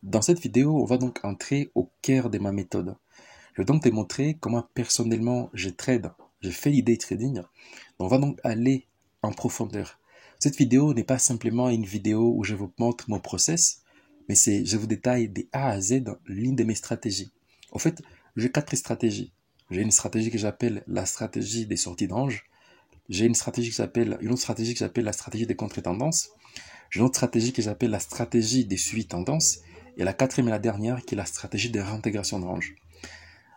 Dans cette vidéo, on va donc entrer au cœur de ma méthode. Je vais donc te montrer comment personnellement je trade, je fais du day trading. On va donc aller en profondeur. Cette vidéo n'est pas simplement une vidéo où je vous montre mon process, mais je vous détaille de A à Z l'une de mes stratégies. En fait, j'ai 4 stratégies. J'ai une stratégie que j'appelle la stratégie des sorties d'ange. J'ai une autre stratégie que j'appelle la stratégie des contre-tendances. J'ai une autre stratégie que j'appelle la stratégie des suivis tendances. Et la quatrième et la dernière qui est la stratégie de réintégration de range.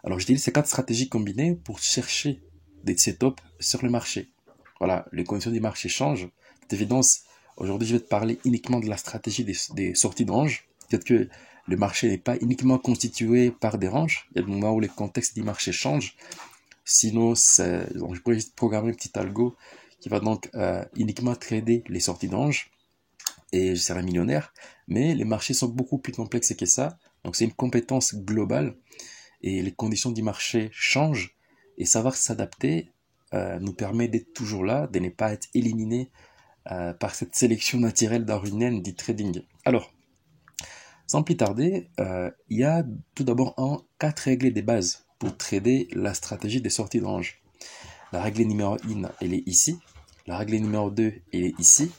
Alors j'utilise ces 4 stratégies combinées pour chercher des setups sur le marché. Voilà, les conditions du marché changent. D'évidence, aujourd'hui je vais te parler uniquement de la stratégie des sorties de range. Peut-être que le marché n'est pas uniquement constitué par des ranges. Il y a des moments où les contextes du marché changent. Sinon, donc je pourrais juste programmer un petit algo qui va donc uniquement trader les sorties d'ange et je serai millionnaire. Mais les marchés sont beaucoup plus complexes que ça. Donc c'est une compétence globale et les conditions du marché changent et savoir s'adapter nous permet d'être toujours là, de ne pas être éliminé par cette sélection naturelle darwinienne du trading. Alors, sans plus tarder, il y a tout d'abord 4 règles de base pour trader la stratégie des sorties de range. La règle numéro 1, elle est ici. La règle numéro 2, elle est ici.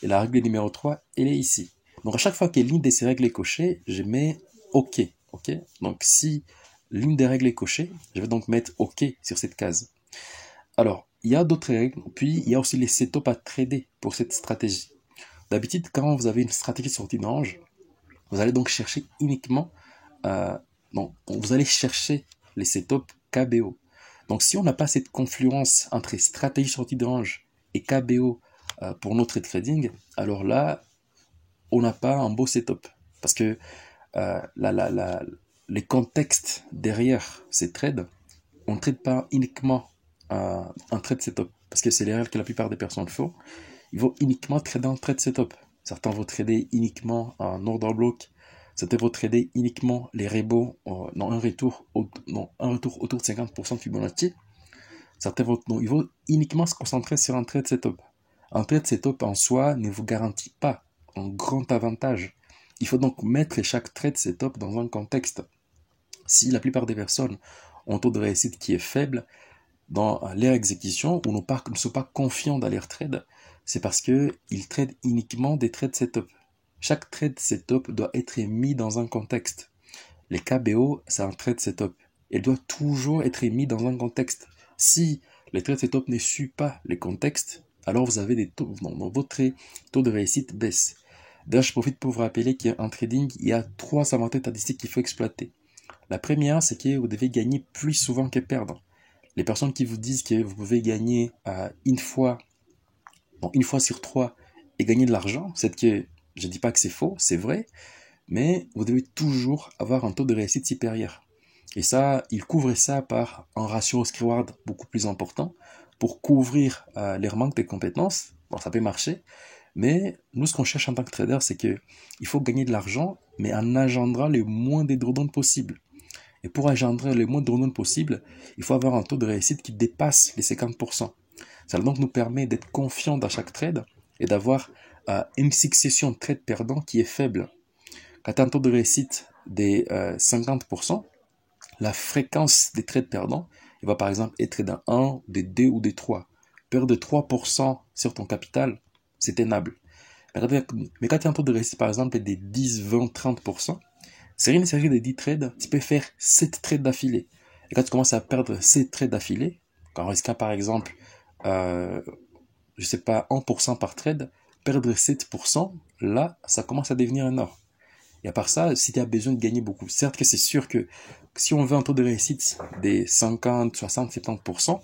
Et la règle numéro 3, elle est ici. Donc à chaque fois que l'une de ces règles est cochée, je mets OK. OK. Donc si l'une des règles est cochée, je vais donc mettre OK sur cette case. Alors, il y a d'autres règles, puis il y a aussi les setups à trader pour cette stratégie. D'habitude, quand vous avez une stratégie de sortie d'ange, vous allez donc chercher uniquement, vous allez chercher les setups KBO. Donc si on n'a pas cette confluence entre stratégie sortie de range et KBO pour notre trading, alors là, on n'a pas un beau setup. Parce que les contextes derrière ces trades, on ne trade pas uniquement un trade setup. Parce que c'est l'erreur que la plupart des personnes font. Ils vont uniquement trader un trade setup. Certains vont trader uniquement un order block. Certains vont trader uniquement les rebonds dans un retour autour de 50% de Fibonacci. Certains vont, non, ils vont uniquement se concentrer sur un trade setup. Un trade setup en soi ne vous garantit pas un grand avantage. Il faut donc mettre chaque trade setup dans un contexte. Si la plupart des personnes ont un taux de réussite qui est faible dans leur exécution ou ne sont pas confiants dans leur trade, c'est parce qu'ils tradent uniquement des trades setup. Chaque trade setup doit être mis dans un contexte. Les KBO, c'est un trade setup. Il doit toujours être mis dans un contexte. Si les trade setup ne suivent pas les contextes, alors vous avez des taux, votre taux de réussite baisse. D'ailleurs, je profite pour vous rappeler qu'en trading, il y a 3 avantages statistiques qu'il faut exploiter. La première, c'est que vous devez gagner plus souvent que perdre. Les personnes qui vous disent que vous pouvez gagner une fois sur 3 et gagner de l'argent, c'est que je ne dis pas que c'est faux, c'est vrai, mais vous devez toujours avoir un taux de réussite supérieur. Et ça, il couvre ça par un ratio risk-reward beaucoup plus important pour couvrir les manques de compétences. Bon, ça peut marcher, mais nous, ce qu'on cherche en tant que trader, c'est que il faut gagner de l'argent, mais en engendrant le moins de drawdowns possible. Et pour engendrer le moins de drawdowns possible, il faut avoir un taux de réussite qui dépasse les 50%. Ça donc nous permet d'être confiant dans chaque trade et d'avoir une succession de trades perdants qui est faible. Quand tu as un taux de réussite des 50%, la fréquence des trades perdants, il va par exemple être d'un 1, des 2 ou des 3. Perdre 3% sur ton capital, c'est tenable. Mais quand tu as un taux de réussite par exemple des 10, 20, 30%, c'est une série de 10 trades, tu peux faire 7 trades d'affilée. Et quand tu commences à perdre 7 trades d'affilée, quand on risque par exemple, je sais pas, 1% par trade, perdre 7%, là, ça commence à devenir énorme. Et à part ça, si tu as besoin de gagner beaucoup, certes que c'est sûr que si on veut un taux de réussite des 50, 60, 70%,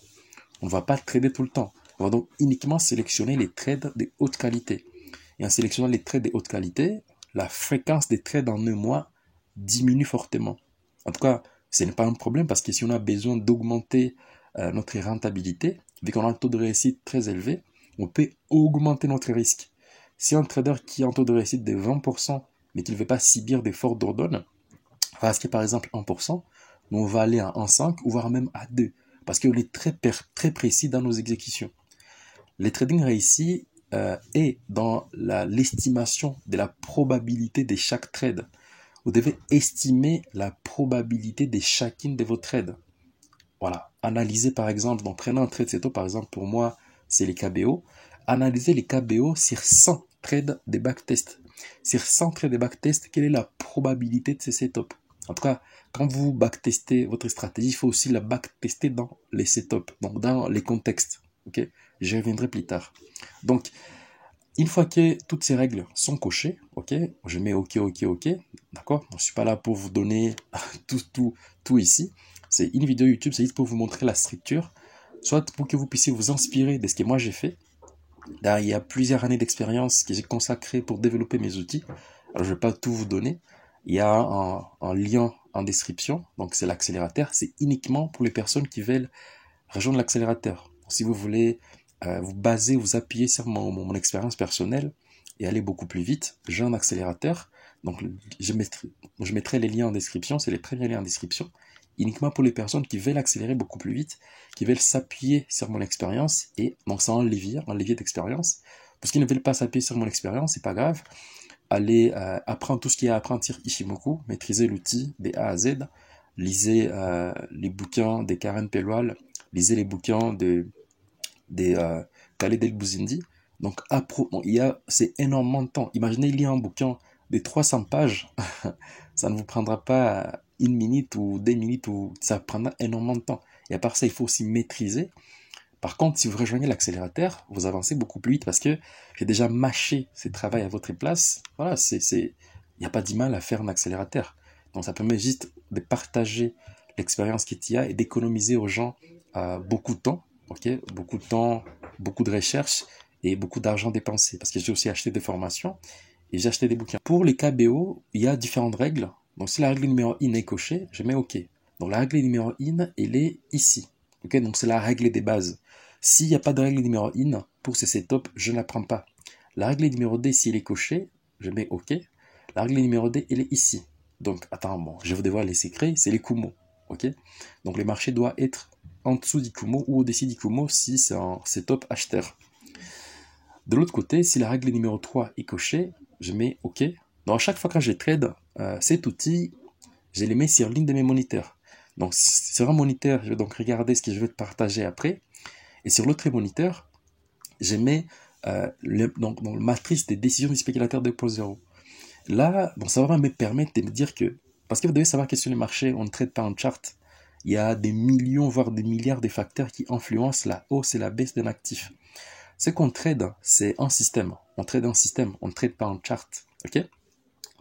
on ne va pas trader tout le temps. On va donc uniquement sélectionner les trades de haute qualité. Et en sélectionnant les trades de haute qualité, la fréquence des trades en un mois diminue fortement. En tout cas, ce n'est pas un problème parce que si on a besoin d'augmenter notre rentabilité, vu qu'on a un taux de réussite très élevé, on peut augmenter notre risque. Si un trader qui a un taux de réussite de 20%, mais qui ne veut pas subir des forts drawdowns, va acheter par exemple 1%, nous on va aller à 1,5 ou voire même à 2, parce qu'on est très précis dans nos exécutions. Le trading réussi est dans l'estimation de la probabilité de chaque trade. vous devez estimer la probabilité de chacune de vos trades. Voilà, analysez par exemple, donc prenez un trade setup, par exemple pour moi c'est les KBO, analysez les KBO sur 100 trades de backtest. Sur 100 trades de backtest, quelle est la probabilité de ces setups? En tout cas, quand vous backtestez votre stratégie, il faut aussi la backtester dans les setups, donc dans les contextes. Ok, j'y reviendrai plus tard. Donc, une fois que toutes ces règles sont cochées, ok, je mets ok, ok, ok, d'accord. Je ne suis pas là pour vous donner tout ici. C'est une vidéo YouTube, c'est juste pour vous montrer la structure, soit pour que vous puissiez vous inspirer de ce que moi j'ai fait. Là, il y a plusieurs années d'expérience que j'ai consacré pour développer mes outils. Alors, je ne vais pas tout vous donner. Il y a un lien en description, donc c'est l'accélérateur. C'est uniquement pour les personnes qui veulent rejoindre l'accélérateur. Si vous voulez vous baser, vous appuyer sur mon expérience personnelle et aller beaucoup plus vite, j'ai un accélérateur. Donc, je mettrai les liens en description, c'est les premiers liens en description, uniquement pour les personnes qui veulent accélérer beaucoup plus vite, qui veulent s'appuyer sur mon expérience, et donc c'est un levier d'expérience. Pour ceux qui ne veulent pas s'appuyer sur mon expérience, c'est pas grave. Allez apprendre tout ce qu'il y a à apprendre sur Ishimoku, maîtriser l'outil des A à Z, lisez les bouquins des Karen Pelwal, lisez les bouquins des Khaled El Bouzindi. Donc, c'est énormément de temps. Imaginez lire un bouquin de 300 pages, ça ne vous prendra pas une minute ou 2 minutes, ou ça prendra énormément de temps. Et à part ça, il faut aussi maîtriser. Par contre, si vous rejoignez l'accélérateur, vous avancez beaucoup plus vite parce que j'ai déjà mâché ce travail à votre place. Voilà, il n'y a pas de mal à faire un accélérateur. Donc, ça permet juste de partager l'expérience qu'il y a et d'économiser aux gens beaucoup de temps, ok, beaucoup de temps, beaucoup de recherche et beaucoup d'argent dépensé. Parce que j'ai aussi acheté des formations et j'ai acheté des bouquins. Pour les KBO, il y a différentes règles. Donc, si la règle numéro 1 est cochée, je mets OK. Donc, la règle numéro 1, elle est ici. Ok, donc, c'est la règle des bases. S'il n'y a pas de règle numéro 1 pour ce setup, je ne la prends pas. La règle numéro D, si elle est cochée, je mets OK. La règle numéro D, elle est ici. Donc, attends, bon, je vais vous dévoiler les secrets, c'est les Kumo. Ok, donc, le marché doit être en dessous du Kumo ou au-dessus du Kumo si c'est un setup acheteur. De l'autre côté, si la règle numéro 3 est cochée, je mets OK. Donc, à chaque fois que je trade cet outil, je les mets sur l'une de mes moniteurs. Donc, sur un moniteur, je vais donc regarder ce que je veux te partager après. Et sur l'autre moniteur, je mets donc, la matrice des décisions du spéculateur 2.0. Là, bon, ça va me permettre de me dire que, parce que vous devez savoir que sur le marché, on ne traite pas en chart. Il y a des millions, voire des milliards de facteurs qui influencent la hausse et la baisse d'un actif. Ce qu'on trade, c'est un système. On trade un système, on ne trade pas en chart. Ok?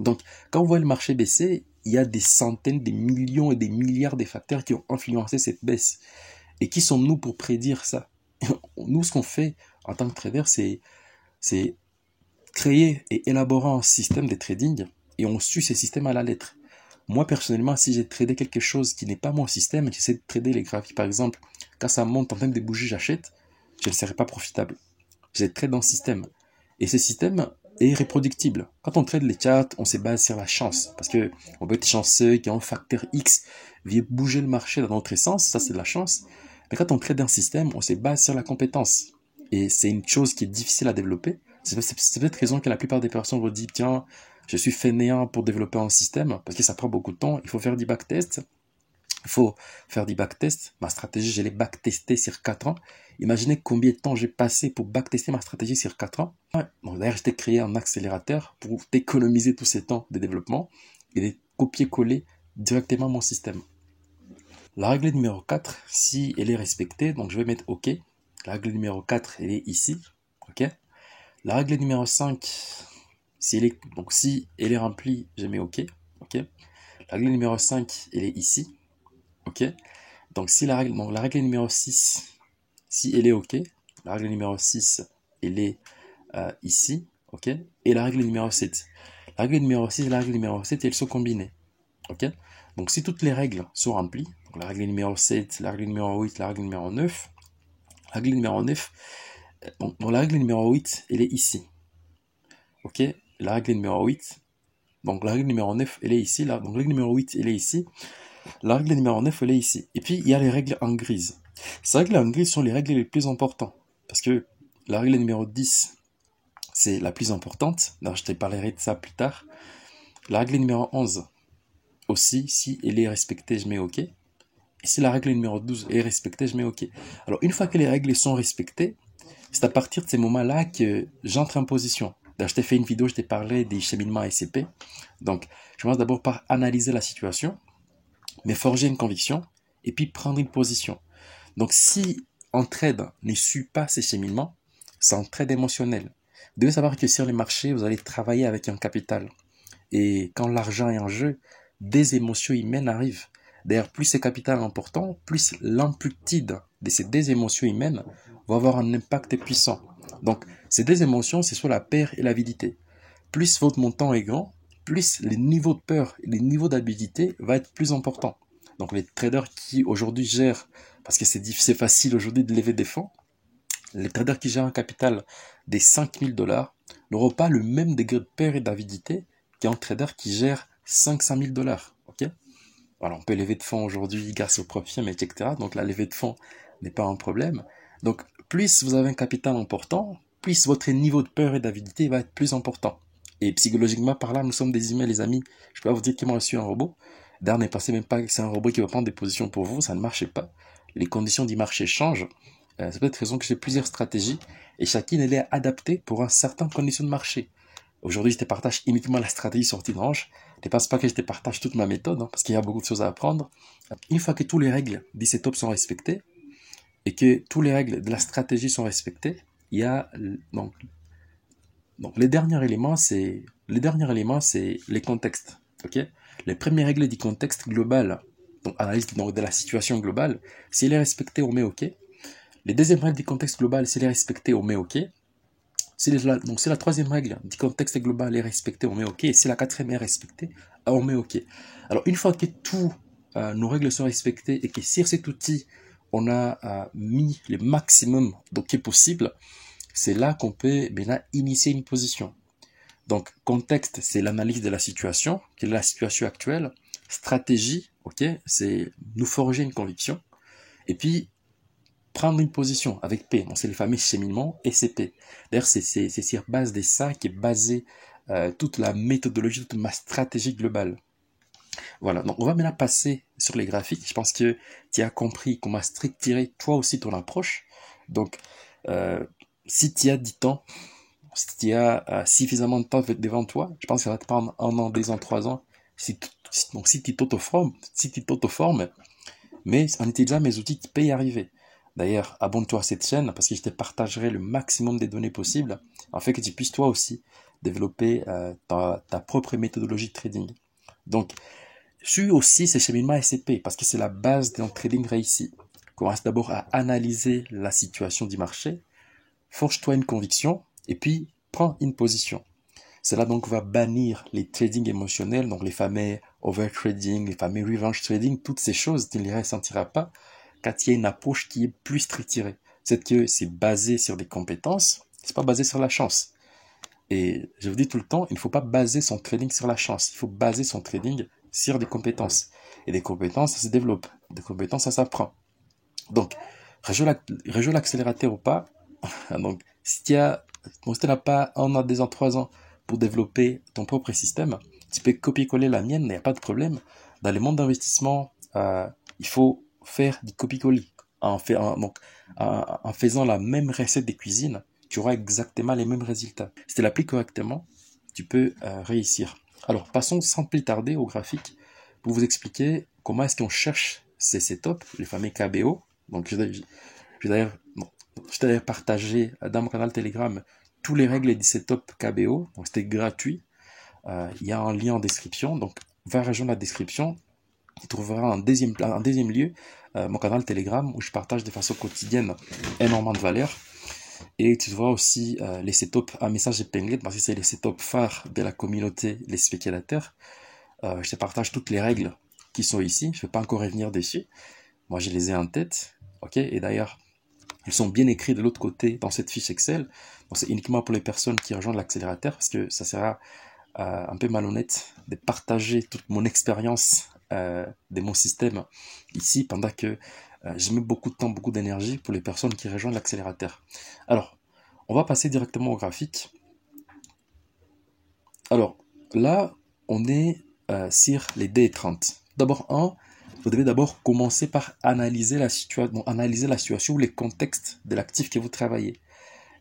Donc, quand on voit le marché baisser, il y a des centaines, des millions et des milliards de facteurs qui ont influencé cette baisse. Et qui sommes-nous pour prédire ça? Nous, ce qu'on fait en tant que trader, c'est créer et élaborer un système de trading et on suit ce système à la lettre. Moi, personnellement, si j'ai tradé quelque chose qui n'est pas mon système, j'essaie de trader les graphiques, par exemple, quand ça monte en termes de bougies, j'achète, je ne serai pas profitable. J'ai trade dans le système. Et ce système est reproductible. Quand on trade les charts, on se base sur la chance. Parce que on peut être chanceux, qu'il y a un facteur X vient bouger le marché dans notre sens, ça c'est de la chance. Mais quand on trade un système, on se base sur la compétence. Et c'est une chose qui est difficile à développer. C'est peut-être raison que la plupart des personnes vont dire, tiens, je suis fainéant pour développer un système, parce que ça prend beaucoup de temps, il faut faire du backtest. Il faut faire du backtest. Ma stratégie, je l'ai backtestée sur 4 ans. Imaginez combien de temps j'ai passé pour backtester ma stratégie sur 4 ans. Donc d'ailleurs, j'ai créé un accélérateur pour économiser tous ces temps de développement et de copier-coller directement mon système. La règle numéro 4, si elle est respectée, donc je vais mettre OK. La règle numéro 4, elle est ici. OK. La règle numéro 5, si elle est remplie, je mets OK. OK. La règle numéro 5, elle est ici. OK. Donc, la règle numéro 6, si elle est OK, la règle numéro 6, elle est ici, OK. Et la règle numéro 7. La règle numéro 6 et la règle numéro 7, elles sont combinées, OK. Donc, si toutes les règles sont remplies, donc la règle numéro 7, la règle numéro 8, la règle numéro 9, la règle numéro 9, donc la règle numéro 8, elle est ici, OK. La règle numéro 8, donc la règle numéro 9, elle est ici, donc la règle numéro 8, elle est ici. La règle numéro 9, elle est ici. Et puis, il y a les règles en grise. Ces règles en grise sont les règles les plus importantes. Parce que la règle numéro 10, c'est la plus importante. Alors, je te parlerai de ça plus tard. La règle numéro 11, aussi, si elle est respectée, je mets OK. Et si la règle numéro 12 est respectée, je mets OK. Alors, une fois que les règles sont respectées, c'est à partir de ces moments-là que j'entre en position. D'ailleurs, je t'ai fait une vidéo, je t'ai parlé des cheminements SCP. Donc, je commence d'abord par analyser la situation, mais forger une conviction, et puis prendre une position. Donc, si en trade ne suit pas ces cheminements, c'est un trade émotionnel. Vous devez savoir que sur les marchés, vous allez travailler avec un capital. Et quand l'argent est en jeu, des émotions humaines arrivent. D'ailleurs, plus ce capital est important, plus l'amplitude de ces deux émotions humaines va avoir un impact puissant. Donc, ces deux émotions, c'est soit la peur et l'avidité. Plus votre montant est grand, plus les niveaux de peur et les niveaux d'avidité vont être plus importants. Donc, les traders qui aujourd'hui gèrent, parce que c'est facile aujourd'hui de lever des fonds, les traders qui gèrent un capital des 5 000 $ n'auront pas le même degré de peur et d'avidité qu'un trader qui gère 500 000 $. Ok? Voilà, on peut lever de fonds aujourd'hui grâce au profit, mais etc. Donc la levée de fonds n'est pas un problème. Donc plus vous avez un capital important, plus votre niveau de peur et d'avidité va être plus important. Et psychologiquement par là, nous sommes des humains, les amis. Je peux pas vous dire que moi je suis un robot. D'ailleurs, ne pensez même pas que c'est un robot qui va prendre des positions pour vous, ça ne marche pas. Les conditions du marché changent. C'est peut-être raison que j'ai plusieurs stratégies et chacune elle est adaptée pour un certain condition de marché. Aujourd'hui, je te partage uniquement la stratégie sortie de range. Ne pense pas que je te partage toute ma méthode, hein, parce qu'il y a beaucoup de choses à apprendre. Une fois que toutes les règles du setup sont respectées et que toutes les règles de la stratégie sont respectées, il y a donc les derniers éléments, c'est les contextes. Ok? Les premières règles du contexte global, donc analyse donc, de la situation globale, si elle est respectée, on met OK. Les deuxièmes règles du contexte global, si elle est respectée, on met OK. Donc si la troisième règle du contexte global est respectée, on met OK. Et si la quatrième est respectée, on met OK. Alors une fois que toutes nos règles sont respectées et que sur cet outil, on a mis le maximum d'OK possible, c'est là qu'on peut maintenant initier une position. Donc contexte, c'est l'analyse de la situation, quelle est la situation actuelle. Stratégie, ok, c'est nous forger une conviction. Et puis prendre une position avec P. Donc, c'est le fameux cheminement SCP. D'ailleurs, c'est sur base de ça qui est basée toute la méthodologie, toute ma stratégie globale. Voilà, donc on va maintenant passer sur les graphiques. Je pense que tu as compris comment structurer toi aussi ton approche. Donc, si tu as du temps, si tu as suffisamment de temps devant toi, je pense que ça va te prendre 1 an, 2 ans, 3 ans. Donc, si tu t'auto-formes, mais en utilisant mes outils, tu peux y arriver. D'ailleurs, abonne-toi à cette chaîne parce que je te partagerai le maximum des données possibles afin que tu puisses toi aussi développer ta propre méthodologie de trading. Donc, suis aussi ces cheminements SCP parce que c'est la base d'un trading réussi. Commence d'abord à analyser la situation du marché, forge-toi une conviction et puis prends une position. Cela donc va bannir les trading émotionnels, donc les fameux overtrading, les fameux revenge trading, toutes ces choses, tu ne les ressentiras pas quand il y a une approche qui est plus structurée. C'est que c'est basé sur des compétences, c'est pas basé sur la chance. Et je vous dis tout le temps, il ne faut pas baser son trading sur la chance, il faut baser son trading sur des compétences. Et des compétences, ça se développe. Des compétences, ça s'apprend. Donc, rejoins l'accélérateur ou pas. Donc, si tu n'as pas 1 an, 2 ans, 3 ans pour développer ton propre système, tu peux copier-coller la mienne, il n'y a pas de problème. Dans le monde d'investissement, il faut faire du copie-coller. En faisant la même recette de cuisine, tu auras exactement les mêmes résultats. Si tu l'appliques correctement, tu peux réussir. Alors, passons sans plus tarder au graphique pour vous expliquer comment est-ce qu'on cherche ces setups, les fameux KBO. Donc, je vais d'ailleurs partager dans mon canal Telegram tous les règles du setup KBO. Donc, c'était gratuit. Il y a un lien en description. Donc, va rejoindre la description. Tu trouveras en deuxième lieu mon canal Telegram où je partage de façon quotidienne énormément de valeur. Et tu trouveras aussi les setups à message épinglé parce que c'est les setups phares de la communauté, les spéculateurs. Je te partage toutes les règles qui sont ici. Je ne vais pas encore revenir dessus. Moi, je les ai en tête. Ok. Et d'ailleurs, ils sont bien écrits de l'autre côté dans cette fiche Excel. Donc, c'est uniquement pour les personnes qui rejoignent l'accélérateur parce que ça sera un peu malhonnête de partager toute mon expérience de mon système ici pendant que je mets beaucoup de temps, beaucoup d'énergie pour les personnes qui rejoignent l'accélérateur. Alors, on va passer directement au graphique. Alors, là, on est sur les D30. D'abord, vous devez d'abord commencer par analyser la situation ou les contextes de l'actif que vous travaillez.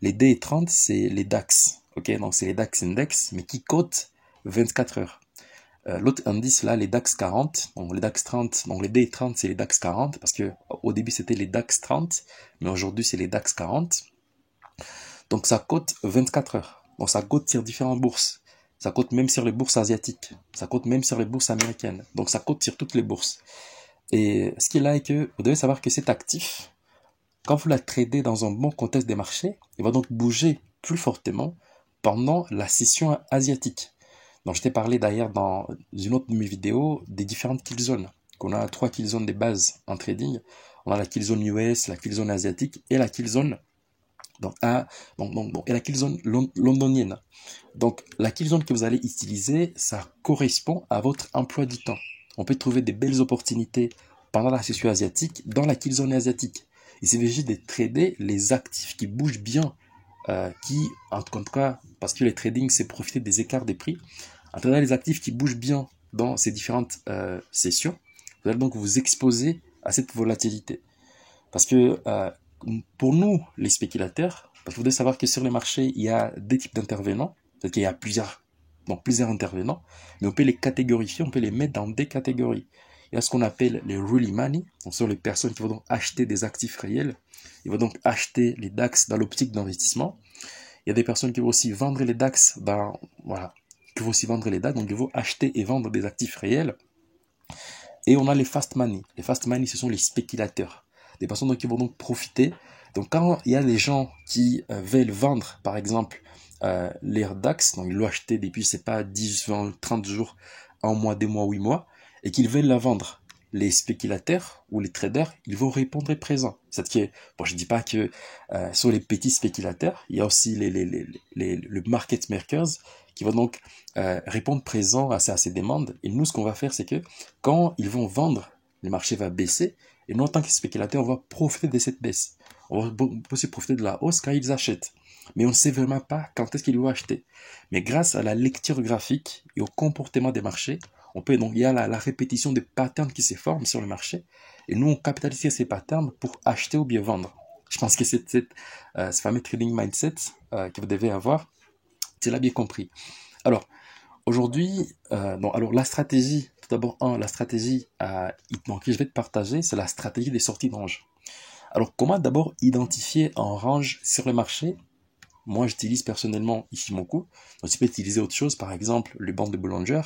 Les D30, c'est les DAX. Ok, donc c'est les DAX Index, mais qui cotent 24 heures. L'autre indice là, les DAX 40, donc les DAX 30, donc les D30 c'est les DAX 40, parce que au début c'était les DAX 30, mais aujourd'hui c'est les DAX 40. Donc ça cote 24 heures. Donc ça cote sur différentes bourses. Ça cote même sur les bourses asiatiques. Ça cote même sur les bourses américaines. Donc ça cote sur toutes les bourses. Et ce qui est là est que vous devez savoir que cet actif, quand vous la tradez dans un bon contexte des marchés, il va donc bouger plus fortement pendant la session asiatique. Donc je t'ai parlé d'ailleurs dans une autre de mes vidéos des différentes kill zones. On a 3 kill zones de base en trading. On a la kill zone US, la kill zone asiatique et la kill zone et la kill zone londonienne. Donc la kill zone que vous allez utiliser, ça correspond à votre emploi du temps. On peut trouver des belles opportunités pendant la session asiatique dans la kill zone asiatique. Il s'agit juste de trader les actifs qui bougent bien, en tout cas, parce que le trading, c'est profiter des écarts des prix. En trader les actifs qui bougent bien dans ces différentes sessions, vous allez donc vous exposer à cette volatilité. Parce que pour nous, les spéculateurs, parce que vous devez savoir que sur les marchés, il y a des types d'intervenants, c'est-à-dire qu'il y a plusieurs intervenants, mais on peut les catégorifier, on peut les mettre dans des catégories. Il y a ce qu'on appelle les really money, ce sont les personnes qui vont donc acheter des actifs réels, ils vont donc acheter les DAX dans l'optique d'investissement. Il y a des personnes qui vont aussi vendre les DAX donc ils vont acheter et vendre des actifs réels. Et on a les fast money. Les fast money, ce sont les spéculateurs. Des personnes donc, qui vont donc profiter. Donc quand il y a des gens qui veulent vendre, par exemple, les DAX, donc ils l'ont acheté depuis, c'est pas 10, 20, 30 jours, 1 mois, 2 mois, 8 mois, et qu'ils veulent la vendre. Les spéculateurs ou les traders, ils vont répondre présent. C'est-à-dire que, bon, je dis pas que sur les petits spéculateurs, il y a aussi le market makers qui vont donc répondre présent à ces demandes. Et nous, ce qu'on va faire, c'est que quand ils vont vendre, le marché va baisser. Et nous, en tant que spéculateurs, on va profiter de cette baisse. On va aussi profiter de la hausse quand ils achètent. Mais on ne sait vraiment pas quand est-ce qu'ils vont acheter. Mais grâce à la lecture graphique et au comportement des marchés, il y a la répétition des patterns qui se forment sur le marché. Et nous, on capitalise sur ces patterns pour acheter ou bien vendre. Je pense que ce fameux trading mindset que vous devez avoir, tu l'as bien compris. Alors, aujourd'hui, alors la stratégie, tout d'abord, la stratégie que je vais te partager, c'est la stratégie des sorties de range. Alors, comment d'abord identifier un range sur le marché? Moi, j'utilise personnellement Ishimoku. Donc, tu peux utiliser autre chose, par exemple, le banc de Bollinger.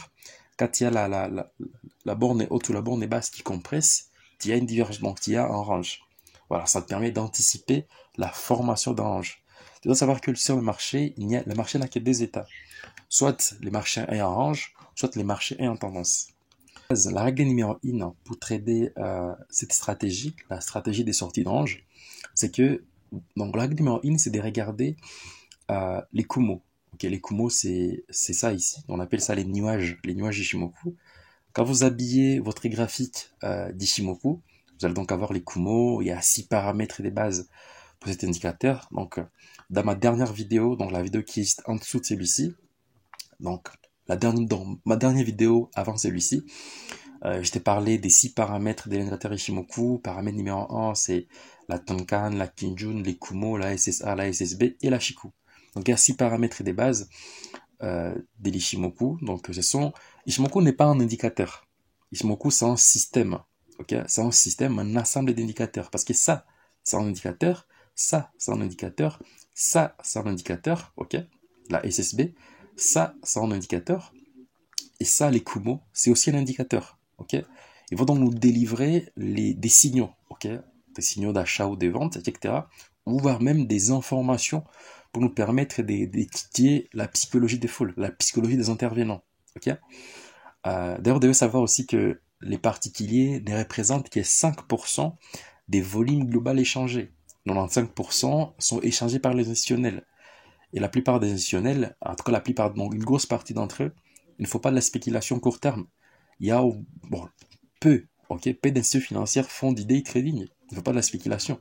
Quand il y a la borne haute ou la borne basse qui compresse, il y a une divergence, donc il y a un range. Voilà, ça te permet d'anticiper la formation d'un range. Tu dois savoir que sur le marché, le marché n'a que deux états. Soit les marchés est en range, soit les marchés est en tendance. La règle numéro 1 pour trader cette stratégie, la stratégie des sorties de range, c'est que, donc la règle numéro 1, c'est de regarder les Kumo. Okay, les Kumo, c'est ça ici. On appelle ça les nuages d'Ishimoku. Quand vous habillez votre graphique d'Ishimoku, vous allez donc avoir les Kumo. Il y a 6 paramètres des bases pour cet indicateur. Donc, dans ma dernière vidéo, donc la vidéo qui est en dessous de celui-ci, donc dans ma dernière vidéo avant celui-ci, je t'ai parlé des 6 paramètres de l'indicateur Ishimoku. Paramètre numéro 1, c'est la Tenkan, la Kinjun, les Kumo, la SSA, la SSB et la Shiku. Donc il y a 6 paramètres des bases de l'Ishimoku. Donc Ishimoku n'est pas un indicateur. Ishimoku, c'est un système. Okay, c'est un système, un ensemble d'indicateurs. Parce que ça, c'est un indicateur. Ça, c'est un indicateur. Ça, c'est un indicateur. Ok, la SSB. Ça, c'est un indicateur. Et ça, les Kumo, c'est aussi un indicateur. Ok, ils vont donc nous délivrer des signaux. Ok, des signaux d'achat ou de vente, etc. Ou voire même des informations pour nous permettre d'étudier la psychologie des foules, la psychologie des intervenants. Okay, d'ailleurs, vous devez savoir aussi que les particuliers ne représentent que 5% des volumes globaux échangés. 95% sont échangés par les institutionnels. Et la plupart des institutionnels, en tout cas donc une grosse partie d'entre eux, il ne faut pas de la spéculation court terme. Il y a peu d'instituts financiers font d'idées trading. Il ne faut pas de la spéculation.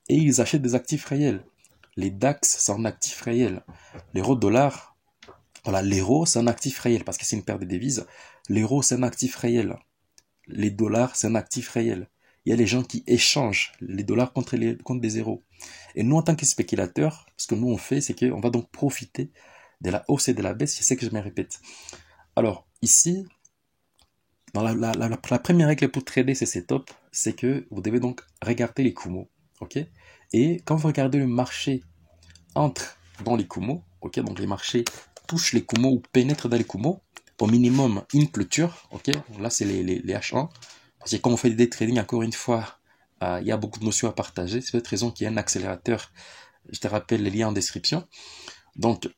Et ils achètent des actifs réels. Les DAX, c'est un actif réel. L'euro-dollar, voilà, l'euro, c'est un actif réel parce que c'est une paire de devises. L'euro, c'est un actif réel. Les dollars, c'est un actif réel. Il y a les gens qui échangent les dollars contre des zéros. Et nous, en tant que spéculateurs, ce que nous on fait, c'est qu'on va donc profiter de la hausse et de la baisse. Je sais que je me répète. Alors, ici, dans la première règle pour trader ces setups, c'est que vous devez donc regarder les Kumo. Ok. Et quand vous regardez le marché entre dans les Kumo, ok, donc les marchés touchent les Kumo ou pénètrent dans les Kumo, au minimum une clôture, ok, là c'est les H1, parce que quand on fait des day trading, encore une fois, il y a beaucoup de notions à partager, c'est pour cette raison qu'il y a un accélérateur, je te rappelle les liens en description. Donc,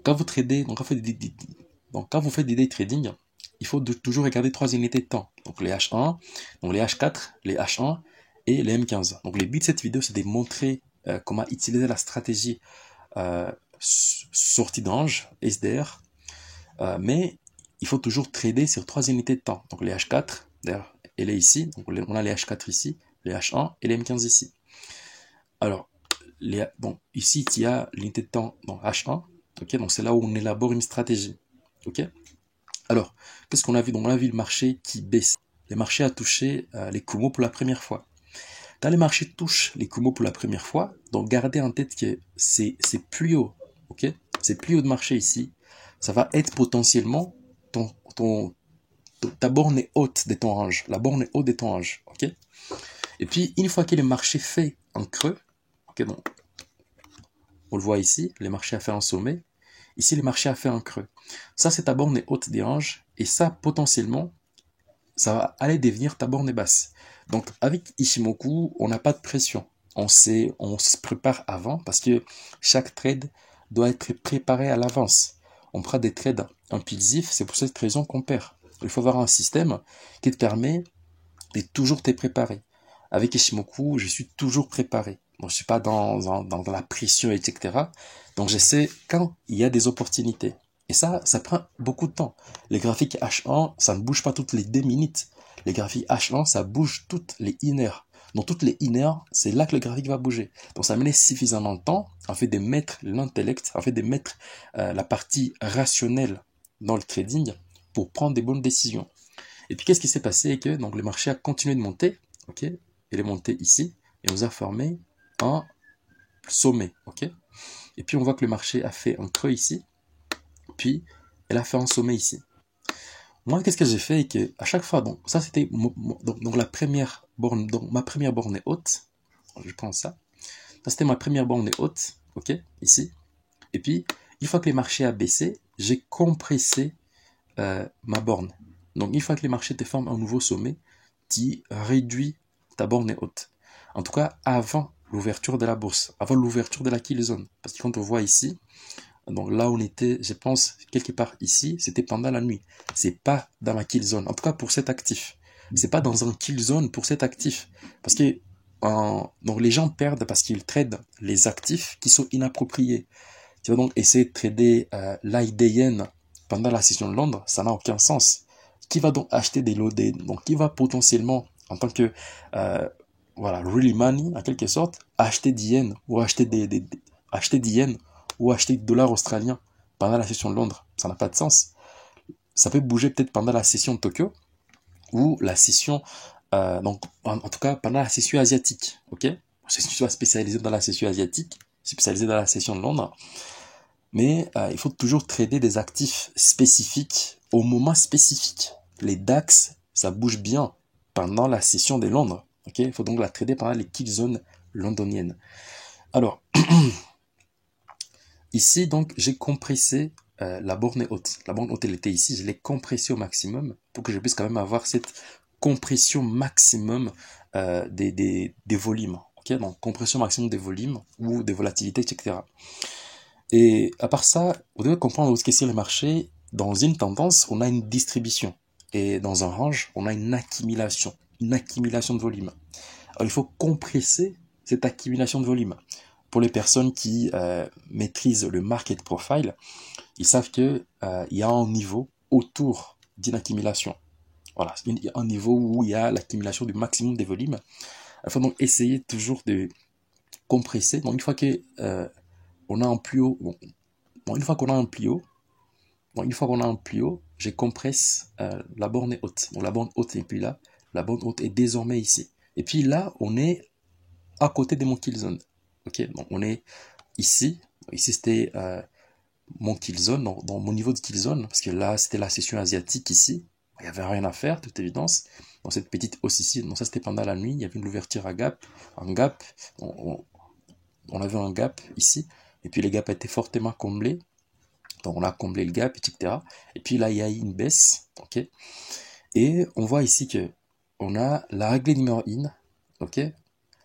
quand vous tradez, donc quand vous faites des day trading, il faut toujours regarder trois unités de temps, donc les H1, donc les H4, les H1 et les M15. Donc le but de cette vidéo, c'est de montrer comment utiliser la stratégie sortie d'ange, SDR, mais il faut toujours trader sur trois unités de temps. Donc les H4, d'ailleurs, elle est ici, donc on a les H4 ici, les H1 et les M15 ici. Alors, bon, ici, il y a l'unité de temps dans H1, ok, donc c'est là où on élabore une stratégie, ok. Alors, qu'est-ce qu'on a vu? Donc on a vu le marché qui baisse. Le marché a touché les Kumo pour la première fois. Quand les marchés touchent les Kumo pour la première fois, donc gardez en tête que c'est plus haut, ok? C'est plus haut de marché ici. Ça va être potentiellement ta borne est haute de ton range. La borne est haute de ton range, ok? Et puis, une fois que le marché fait un creux, ok, donc, on le voit ici, le marché a fait un sommet. Ici, le marché a fait un creux. Ça, c'est ta borne haute des ranges. Et ça, potentiellement, ça va aller devenir ta borne basse. Donc, avec Ishimoku, on n'a pas de pression. On se prépare avant parce que chaque trade doit être préparé à l'avance. On prend des trades impulsifs, c'est pour cette raison qu'on perd. Il faut avoir un système qui te permet de toujours te préparer. Avec Ishimoku, je suis toujours préparé. Donc, je suis pas dans la pression, etc. Donc, je sais quand il y a des opportunités. Et ça prend beaucoup de temps. Les graphiques H1, ça ne bouge pas toutes les 2 minutes. Les graphiques H1, ça bouge toutes les 1 heure. Dans toutes les 1 heure, c'est là que le graphique va bouger. Donc ça met suffisamment de temps, en fait, de mettre l'intellect, en fait, de mettre la partie rationnelle dans le trading pour prendre des bonnes décisions. Et puis qu'est-ce qui s'est passé? Que donc le marché a continué de monter, ok? Il est monté ici et nous a formé un sommet, ok? Et puis on voit que le marché a fait un creux ici, puis elle a fait un sommet ici. Moi, qu'est-ce que j'ai fait? Et que à chaque fois, donc ça c'était donc la première borne, donc ma première borne est haute. Je prends ça. Ça c'était ma première borne est haute, ok, ici. Et puis une fois que le marché a baissé, j'ai compressé ma borne. Donc une fois que les marchés te forment un nouveau sommet, tu réduis ta borne est haute. En tout cas, avant l'ouverture de la bourse, avant l'ouverture de la kill zone. Parce que quand on voit ici, donc là on était, je pense, quelque part ici, c'était pendant la nuit. C'est pas dans la kill zone. En tout cas pour cet actif. C'est pas dans un kill zone pour cet actif. Parce que donc les gens perdent parce qu'ils tradent les actifs qui sont inappropriés. Tu vas donc essayer de trader l'IDN pendant la session de Londres, ça n'a aucun sens. Qui va donc acheter des lots, donc qui va potentiellement, en tant que voilà, really money, en quelque sorte, acheter des yens ou acheter des yens ou acheter des dollars australiens pendant la session de Londres. Ça n'a pas de sens. Ça peut bouger peut-être pendant la session de Tokyo ou la session, donc en tout cas pendant la session asiatique, ok? Si tu sois spécialisé dans la session asiatique, spécialisé dans la session de Londres, mais il faut toujours trader des actifs spécifiques au moment spécifique. Les DAX, ça bouge bien pendant la session de Londres. Okay, il faut donc la trader pendant les kill zones londoniennes. Alors, ici, donc, j'ai compressé la borne haute. La borne haute, elle était ici. Je l'ai compressée au maximum pour que je puisse quand même avoir cette compression maximum des volumes. Okay, donc, compression maximum des volumes ou des volatilités, etc. Et à part ça, vous devez comprendre ce que c'est le marché. Dans une tendance, on a une distribution. Et dans un range, on a une accumulation de volume. Alors, il faut compresser cette accumulation de volume. Pour les personnes qui maîtrisent le market profile, ils savent que il y a un niveau autour d'une accumulation. Voilà, un niveau où il y a l'accumulation du maximum des volumes. Il faut donc essayer toujours de compresser. Donc, une fois que on a un plus haut, bon, une fois qu'on a un plus haut, j'ai compresse la borne est haute. Donc la borne haute n'est plus là, la borne haute est désormais ici. Et puis là, on est à côté de mon kill zone. Ok, donc on est ici. Ici c'était mon kill zone, dans mon niveau de kill zone, parce que là c'était la session asiatique ici. Il n'y avait rien à faire, de toute évidence. Dans cette petite hausse ici, donc ça c'était pendant la nuit, il y avait une ouverture à gap, un gap. On avait un gap ici, et puis le gap a été fortement comblé. Donc on a comblé le gap, etc. Et puis là, il y a une baisse, ok. Et on voit ici que on a la règle numéro 1, ok.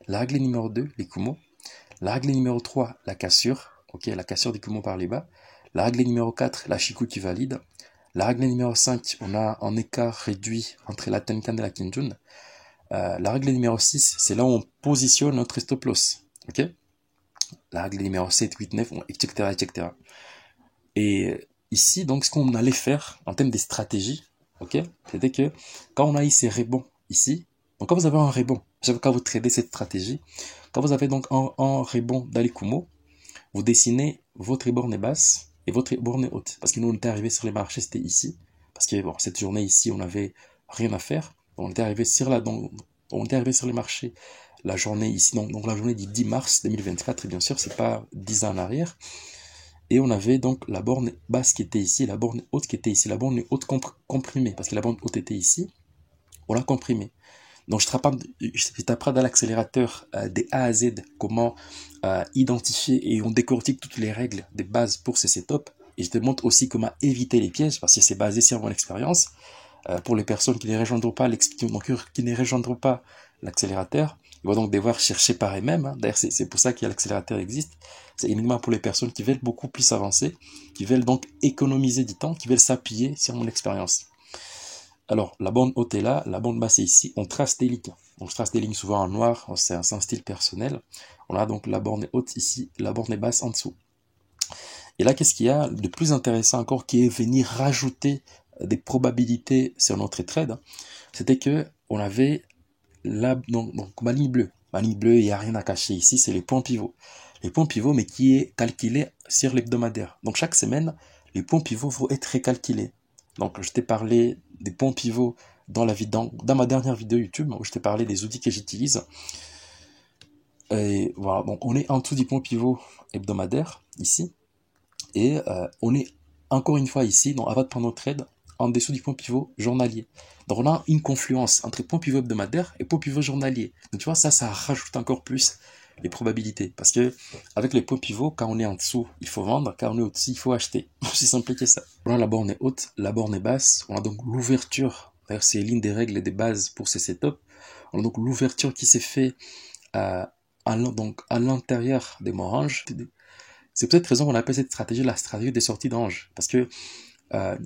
La règle numéro 2, les Kumo. La règle numéro 3, la cassure, ok, la cassure des Kumo par les bas. La règle numéro 4, la Shiku qui valide. La règle numéro 5, on a un écart réduit entre la Tenkan et la Kinjun. La règle numéro 6, c'est là où on positionne notre stop loss, ok. La règle numéro 7, 8, 9, etc., etc. Et ici, donc, ce qu'on allait faire en termes de stratégie, ok, c'était que quand on a eu ces rebonds ici, donc quand vous avez un rebond, quand vous tradez cette stratégie, quand vous avez donc un rebond dans les Kumo, vous dessinez votre borne basse et votre borne haute. Parce que nous, on était arrivé sur les marchés, c'était ici. Parce que bon, cette journée ici, on n'avait rien à faire. On était arrivé sur on était arrivé sur les marchés la journée ici, donc la journée du 10 mars 2024, et bien sûr, c'est pas 10 ans en arrière. Et on avait donc la borne basse qui était ici, la borne haute qui était ici, la borne haute comprimée, parce que la borne haute était ici, on l'a comprimée. Donc je t'apprends dans l'accélérateur des A à Z comment identifier et on décortique toutes les règles de base pour ces setups. Et je te montre aussi comment éviter les pièges, parce que c'est basé sur mon expérience. Pour les personnes qui ne rejoindront pas l'accélérateur, ils vont donc devoir chercher par eux-mêmes. Hein. D'ailleurs, c'est pour ça que l'accélérateur existe. C'est uniquement pour les personnes qui veulent beaucoup plus avancer, qui veulent donc économiser du temps, qui veulent s'appuyer sur mon expérience. Alors, la bande haute est là, la bande basse est ici. On trace des lignes. On trace des lignes souvent en noir, c'est un style personnel. On a donc la borne haute ici, la borne basse en dessous. Et là, qu'est-ce qu'il y a de plus intéressant encore qui est venir rajouter des probabilités sur notre trade, c'était que on avait donc ma ligne bleue. Ma ligne bleue, il n'y a rien à cacher ici, c'est les points pivots. Les points pivots, mais qui est calculé sur l'hebdomadaire. Donc chaque semaine, les points pivots vont être récalculés. Donc je t'ai parlé des points pivots dans ma dernière vidéo YouTube, où je t'ai parlé des outils que j'utilise. Et voilà, donc on est en dessous du point pivot hebdomadaire, ici. Et on est encore une fois ici, donc avant de prendre notre trade, en dessous du point pivot journalier. Donc on a une confluence entre point pivot hebdomadaire et point pivot journalier. Donc tu vois, ça rajoute encore plus les probabilités. Parce que avec les points pivots, quand on est en dessous, il faut vendre, quand on est au-dessus, il faut acheter. C'est simple que ça. Là, la borne est haute, la borne est basse. On a donc l'ouverture. D'ailleurs, c'est l'une des règles et des bases pour ces setups. On a donc l'ouverture qui s'est fait à l'intérieur des moranges. C'est peut-être raison qu'on appelle cette stratégie la stratégie des sorties d'ange. Parce que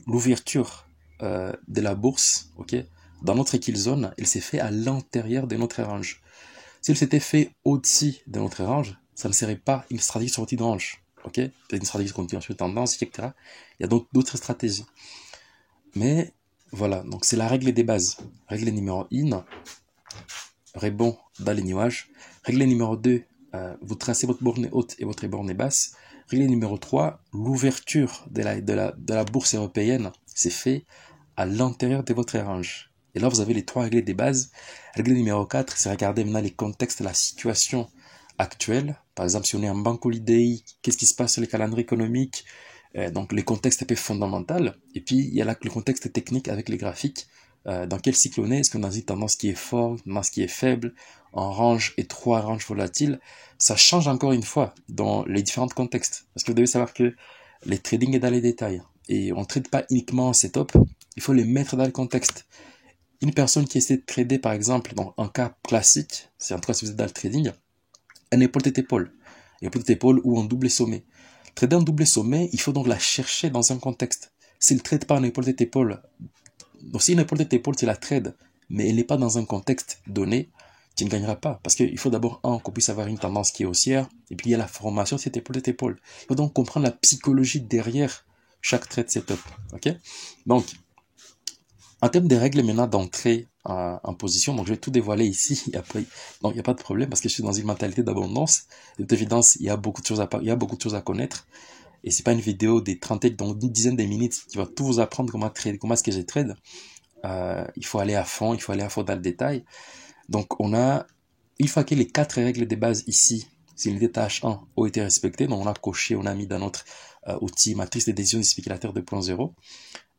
l'ouverture de la bourse, ok, dans notre kill zone, elle s'est fait à l'intérieur de notre range. S'il s'était fait au-dessus de notre range, ça ne serait pas une stratégie de sortie de range, ok, c'est une stratégie de continuation de tendance, etc. Il y a donc d'autres stratégies. Mais voilà, donc c'est la règle des bases. Règle numéro 1, rebond dans les nuages. Règle numéro 2, vous tracez votre borne haute et votre borne basse. Règle numéro 3, l'ouverture de la bourse européenne s'est fait à l'intérieur de votre range. Et là, vous avez les 3 règles des bases. Règle numéro 4, c'est regarder maintenant les contextes, la situation actuelle. Par exemple, si on est en bank holiday, qu'est-ce qui se passe sur les calendriers économiques, donc les contextes un peu fondamentaux. Et puis, il y a là le contexte technique avec les graphiques. Dans quel cycle on est? Est-ce qu'on a une tendance qui est forte, une tendance qui est faible, en range et 3 ranges volatiles? Ça change encore une fois dans les différents contextes. Parce que vous devez savoir que les trading est dans les détails. Et on ne trade pas uniquement en setup, il faut les mettre dans le contexte. Une personne qui essaie de trader, par exemple, dans un cas classique, c'est en tout cas si vous êtes dans le trading, un épaule-tête-épaule. Épaule-tête-épaule ou un double sommet. Trader un double sommet, il faut donc la chercher dans un contexte. S'il ne trade pas en épaule-tête-épaule, donc si une épaule-tête-épaule, tu la trade, mais elle n'est pas dans un contexte donné, tu ne gagneras pas. Parce qu'il faut d'abord, qu'on puisse avoir une tendance qui est haussière, et puis il y a la formation de cette épaule-tête-épaule. Il faut donc comprendre la psychologie derrière chaque trade setup. Ok? Donc, en termes de règles maintenant d'entrée en position, donc je vais tout dévoiler ici, et après, donc il n'y a pas de problème parce que je suis dans une mentalité d'abondance. De toute évidence, il y a beaucoup de choses à connaître. et c'est pas une vidéo des trentaines, donc une dizaine de minutes qui va tout vous apprendre comment trader, comment est-ce que je trade. Il faut aller à fond, il faut aller à fond dans le détail. Donc une fois que les 4 règles de base ici, c'est l'unité tâche 1, ont été respectées, donc on a coché, on a mis dans notre outil matrice de décision du spéculateur 2.0,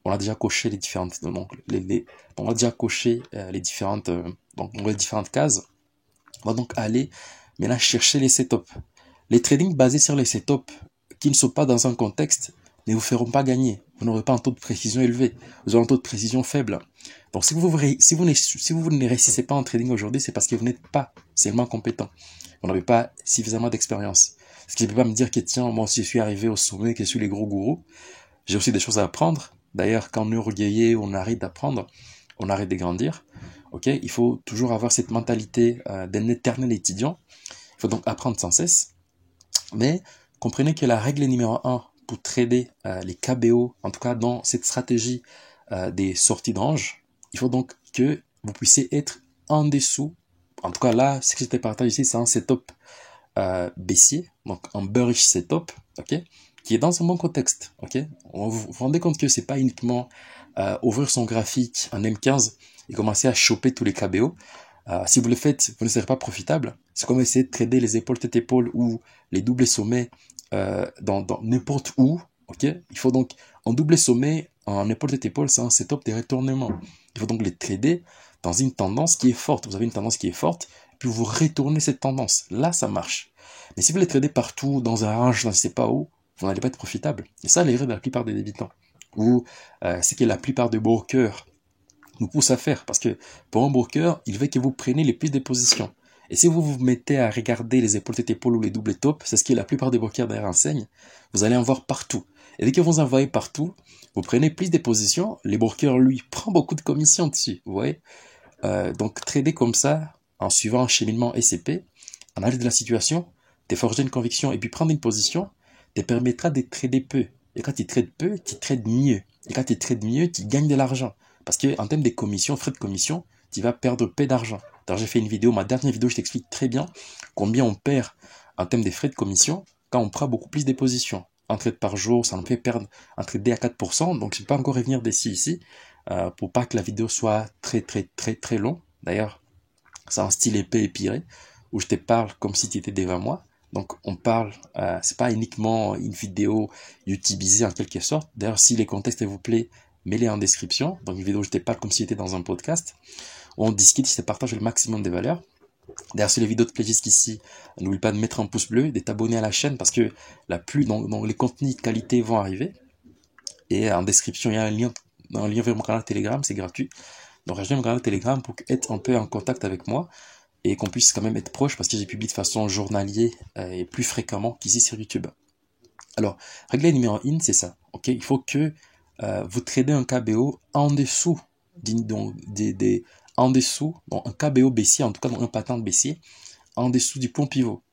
on a déjà coché les différentes, donc on a déjà coché les différentes, les différentes cases. On va donc aller maintenant chercher les setups. Les tradings basés sur les setups qui ne sont pas dans un contexte ne vous feront pas gagner. Vous n'aurez pas un taux de précision élevé. Vous aurez un taux de précision faible. Donc si vous ne réussissez pas en trading aujourd'hui, c'est parce que vous n'êtes pas seulement compétent. Vous n'avez pas suffisamment d'expérience. Ce qui ne peut pas me dire que tiens, moi si je suis arrivé au sommet, que je suis les gros gourous, j'ai aussi des choses à apprendre. D'ailleurs, quand on est orgueillé, on arrête d'apprendre, on arrête de grandir. Okay, il faut toujours avoir cette mentalité d'un éternel étudiant. Il faut donc apprendre sans cesse. Mais comprenez que la règle numéro 1 pour trader les KBO, en tout cas dans cette stratégie des sorties d'ange, il faut donc que vous puissiez être en dessous. En tout cas là, ce que je te partage ici, c'est un setup baissier, donc un bearish setup, ok, qui est dans un bon contexte, ok. Vous vous rendez compte que c'est pas uniquement ouvrir son graphique en M15 et commencer à choper tous les KBO. Si vous le faites, vous ne serez pas profitable. C'est comme essayer de trader les épaules tête épaule ou les doubles sommets dans n'importe où, ok. Il faut donc en double sommet, en épaule tête épaule, c'est un setup de retournement. Il faut donc les trader dans une tendance qui est forte. Vous avez une tendance qui est forte, puis vous retournez cette tendance. Là, ça marche. Mais si vous les tradez partout, dans un range, je ne sais pas où, vous n'allez pas être profitable. Et ça, l'erreur de la plupart des débutants. Ou c'est que la plupart des brokers nous poussent à faire. Parce que pour un broker, il veut que vous preniez les plus de positions. Et si vous vous mettez à regarder les épaules tête épaule ou les doubles tops, c'est ce que la plupart des brokers d'ailleurs enseignent, vous allez en voir partout. Et dès que vous en voyez partout, vous prenez plus de positions, les brokers, lui, prennent beaucoup de commissions dessus. Vous voyez donc trader comme ça, en suivant un cheminement SCP, analyse de la situation, te forger une conviction et puis prendre une position, te permettra de trader peu. Et quand tu trades peu, tu trades mieux. Et quand tu trades mieux, tu gagnes de l'argent. Parce que en termes de commission, frais de commission, tu vas perdre peu d'argent. D'ailleurs, j'ai fait une vidéo, ma dernière vidéo, je t'explique très bien combien on perd en termes de frais de commission quand on prend beaucoup plus de positions. Un trade par jour, ça nous fait perdre entre 2 à 4%. Donc, je ne vais pas encore revenir dessus ici pour pas que la vidéo soit très longue. D'ailleurs, c'est un style épais et piré où je te parle comme si tu étais devant moi. Donc, on parle, c'est pas uniquement une vidéo YouTubeisée en quelque sorte. D'ailleurs, si les contextes vous plaît, mets-les en description. Donc, une vidéo où je te parle comme si tu étais dans un podcast. Où on discute, je te partage le maximum de valeurs. D'ailleurs, si les vidéos te plaisent jusqu'ici, n'oublie pas de mettre un pouce bleu, de t'abonner à la chaîne parce que les contenus de qualité vont arriver. Et en description, il y a un lien vers mon canal Telegram, c'est gratuit. Donc, rejoins mon canal Telegram pour être un peu en contact avec moi et qu'on puisse quand même être proche parce que j'ai publié de façon journalière et plus fréquemment qu'ici sur YouTube. Alors, règle numéro 1, c'est ça. Ok, il faut que vous tradez un KBO en dessous en dessous, donc un KBO baissier, en tout cas dans un pattern baissier, en dessous du point pivot.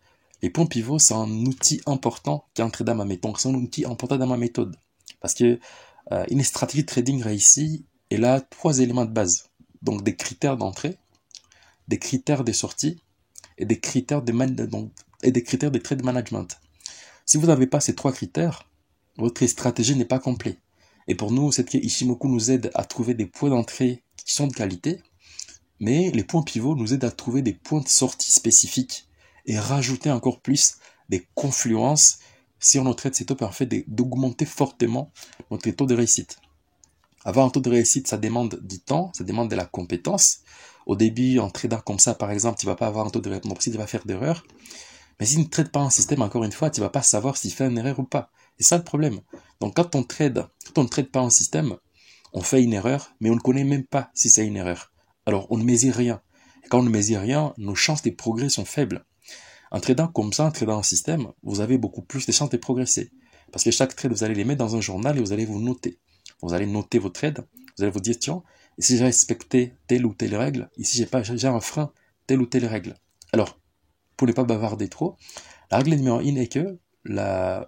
Les points pivots, c'est un outil important qui est entré dans ma méthode. C'est un outil important dans ma méthode. Parce que une stratégie de trading réussie, elle a 3 éléments de base. Donc des critères d'entrée, des critères de sortie et des critères de trade management. Si vous n'avez pas ces 3 critères, votre stratégie n'est pas complète. Et pour nous, c'est que Ishimoku nous aide à trouver des points d'entrée qui sont de qualité, mais les points pivots nous aident à trouver des points de sortie spécifiques et rajouter encore plus des confluences si on trade ces taux permet d'augmenter fortement notre taux de réussite. Avoir un taux de réussite, ça demande du temps, ça demande de la compétence. Au début, en trader comme ça, par exemple, tu vas pas avoir un taux de réussite, donc si tu vas faire d'erreurs. Mais si tu ne trades pas un système, encore une fois, tu vas pas savoir s'il fait une erreur ou pas. C'est ça le problème. Donc quand on ne trade pas un système, on fait une erreur, mais on ne connaît même pas si c'est une erreur. Alors on ne mesure rien. Et quand on ne mesure rien, nos chances de progrès sont faibles. En tradant comme ça, en tradant un système, vous avez beaucoup plus de chances de progresser. Parce que chaque trade, vous allez les mettre dans un journal et vous allez vous noter. Vous allez noter vos trades, vous allez vous dire, tiens, ici j'ai respecté telle ou telle règle, ici j'ai un frein, telle ou telle règle. Alors, pour ne pas bavarder trop, la règle numéro 1 est que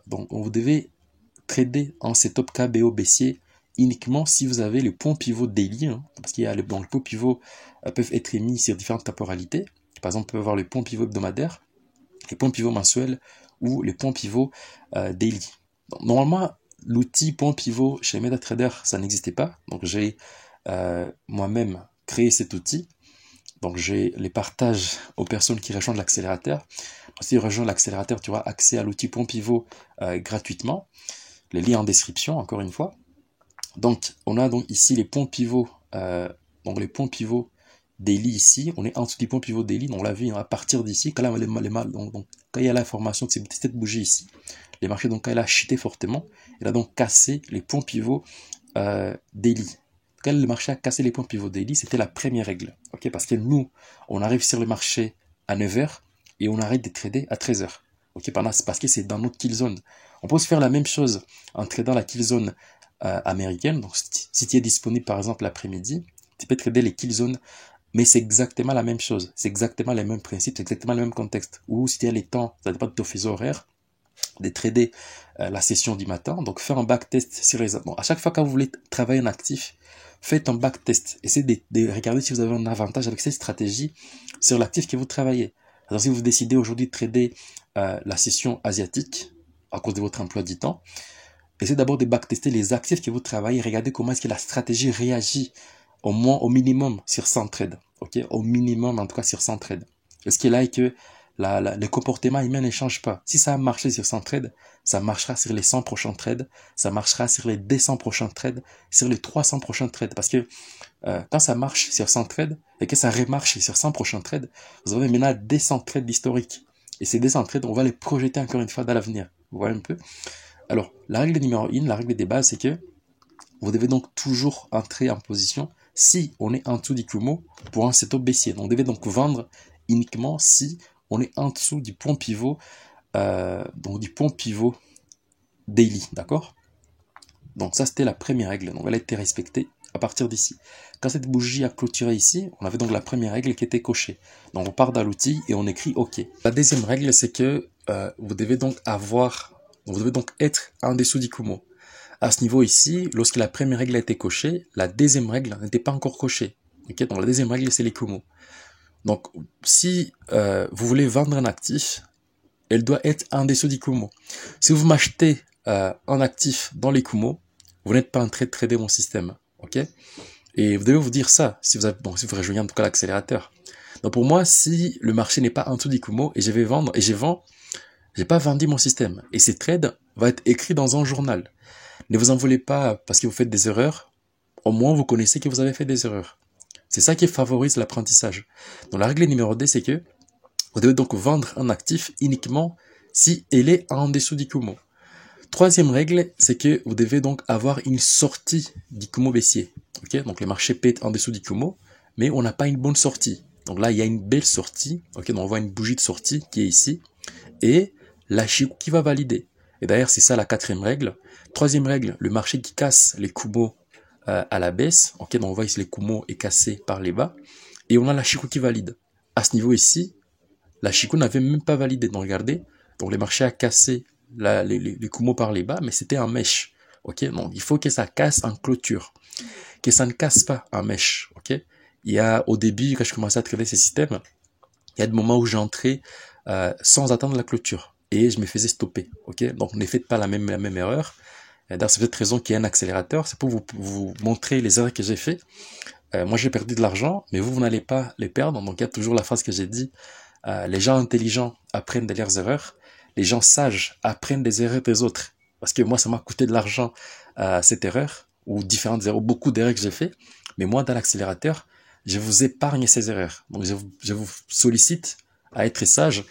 donc, vous devez trader en setup KBO baissier uniquement si vous avez les points pivots daily, parce qu'il y a les points pivots peuvent être émis sur différentes temporalités. Par exemple, on peut avoir les points pivots hebdomadaires, les points pivots mensuels ou les points pivots daily. Donc, normalement, l'outil point pivot chez MetaTrader, ça n'existait pas. Donc j'ai moi-même créé cet outil. Donc j'ai les partages aux personnes qui rejoignent l'accélérateur. Si tu rejoins l'accélérateur, tu auras accès à l'outil point pivot gratuitement. Les liens en description, encore une fois. Donc on a donc ici les points pivots, donc les points pivots daily ici. On est en dessous du point pivot daily. Donc on l'a vu à partir d'ici. Quand quand il y a l'information de cette bougie ici, les marchés, donc quand elle a chuté fortement, elle a donc cassé les points pivots daily. Quand le marché a cassé les points pivots daily, c'était la première règle. Okay, parce que nous, on arrive sur le marché à 9h et on arrête de trader à 13h. Okay, parce que c'est dans notre kill zone. On peut se faire la même chose en tradant la kill zone américaine. Donc si tu es disponible par exemple l'après-midi, tu peux trader les kill zones, mais c'est exactement la même chose. C'est exactement les mêmes principes, c'est exactement le même contexte. Ou si tu as les temps, ça dépend de ton fuseau horaire, de trader la session du matin. Donc faire un backtest sur les... Bon, à chaque fois que vous voulez travailler en actif, faites un backtest. Essayez de regarder si vous avez un avantage avec cette stratégie sur l'actif que vous travaillez. Alors si vous décidez aujourd'hui de trader la session asiatique à cause de votre emploi du temps, essayez d'abord de backtester les actifs que vous travaillez. Regardez comment est-ce que la stratégie réagit au moins, au minimum sur 100 trades. Okay? Au minimum, en tout cas, sur 100 trades. Et ce qui est là est que le comportement humain ne change pas. Si ça a marché sur 100 trades, ça marchera sur les 100 prochains trades, ça marchera sur les 200 prochains trades, sur les 300 prochains trades. Parce que quand ça marche sur 100 trades et que ça remarche sur 100 prochains trades, vous avez maintenant 200 trades d'historique. Et ces 200 trades, on va les projeter encore une fois dans l'avenir. Vous voyez un peu? Alors, la règle numéro 1, la règle des bases, c'est que vous devez donc toujours entrer en position si on est en dessous du Kumo pour un setup baissier. Donc, vous devez donc vendre uniquement si on est en dessous du point pivot, donc du point pivot daily, d'accord? Donc ça c'était la première règle, donc elle a été respectée à partir d'ici. Quand cette bougie a clôturé ici, on avait donc la première règle qui était cochée. Donc on part dans l'outil et on écrit OK. La deuxième règle c'est que vous devez donc être en dessous du Kumo. À ce niveau ici, lorsque la première règle a été cochée, la deuxième règle n'était pas encore cochée. Okay, donc la deuxième règle c'est les Kumo. Donc, si vous voulez vendre un actif, elle doit être en dessous du Kumo. Si vous m'achetez un actif dans les Kumo, vous n'êtes pas en train de trader mon système. Ok? Et vous devez vous dire ça, si si vous rejoignez en tout cas l'accélérateur. Donc pour moi, si le marché n'est pas en dessous du Kumo et je vais vendre, et je vends, j'ai pas vendu mon système. Et ces trades vont être écrits dans un journal. Ne vous en voulez pas parce que vous faites des erreurs. Au moins, vous connaissez que vous avez fait des erreurs. C'est ça qui favorise l'apprentissage. Donc la règle numéro 2, c'est que vous devez donc vendre un actif uniquement si elle est en dessous du Kumo. Troisième règle, c'est que vous devez donc avoir une sortie du Kumo baissier. Okay, donc le marché pète en dessous du Kumo, mais on n'a pas une bonne sortie. Donc là, il y a une belle sortie. Okay, donc on voit une bougie de sortie qui est ici. Et la Chikou qui va valider. Et d'ailleurs, c'est ça la quatrième règle. Troisième règle, le marché qui casse les Kumo à la baisse. Ok, donc on voit ici les Kumo est cassé par les bas. Et on a la Chikou qui valide. À ce niveau ici, la Chikou n'avait même pas validé. Donc regardez, donc le marché a cassé les Kumo par les bas, mais c'était en mèche. Ok, donc il faut que ça casse en clôture. Que ça ne casse pas en mèche. Ok, il y a au début, quand je commençais à traiter ces systèmes, il y a des moments où j'entrais sans attendre la clôture. Et je me faisais stopper. Ok, donc ne faites pas la même erreur. D'ailleurs, c'est cette raison qu'il y a un accélérateur, c'est pour vous montrer les erreurs que j'ai fait. Moi, j'ai perdu de l'argent, mais vous n'allez pas les perdre. Donc, il y a toujours la phrase que j'ai dit, les gens intelligents apprennent de leurs erreurs, les gens sages apprennent des erreurs des autres. Parce que moi, ça m'a coûté de l'argent, cette erreur, ou différentes erreurs, beaucoup d'erreurs que j'ai fait. Mais moi, dans l'accélérateur, je vous épargne ces erreurs. Donc, je vous sollicite à être sage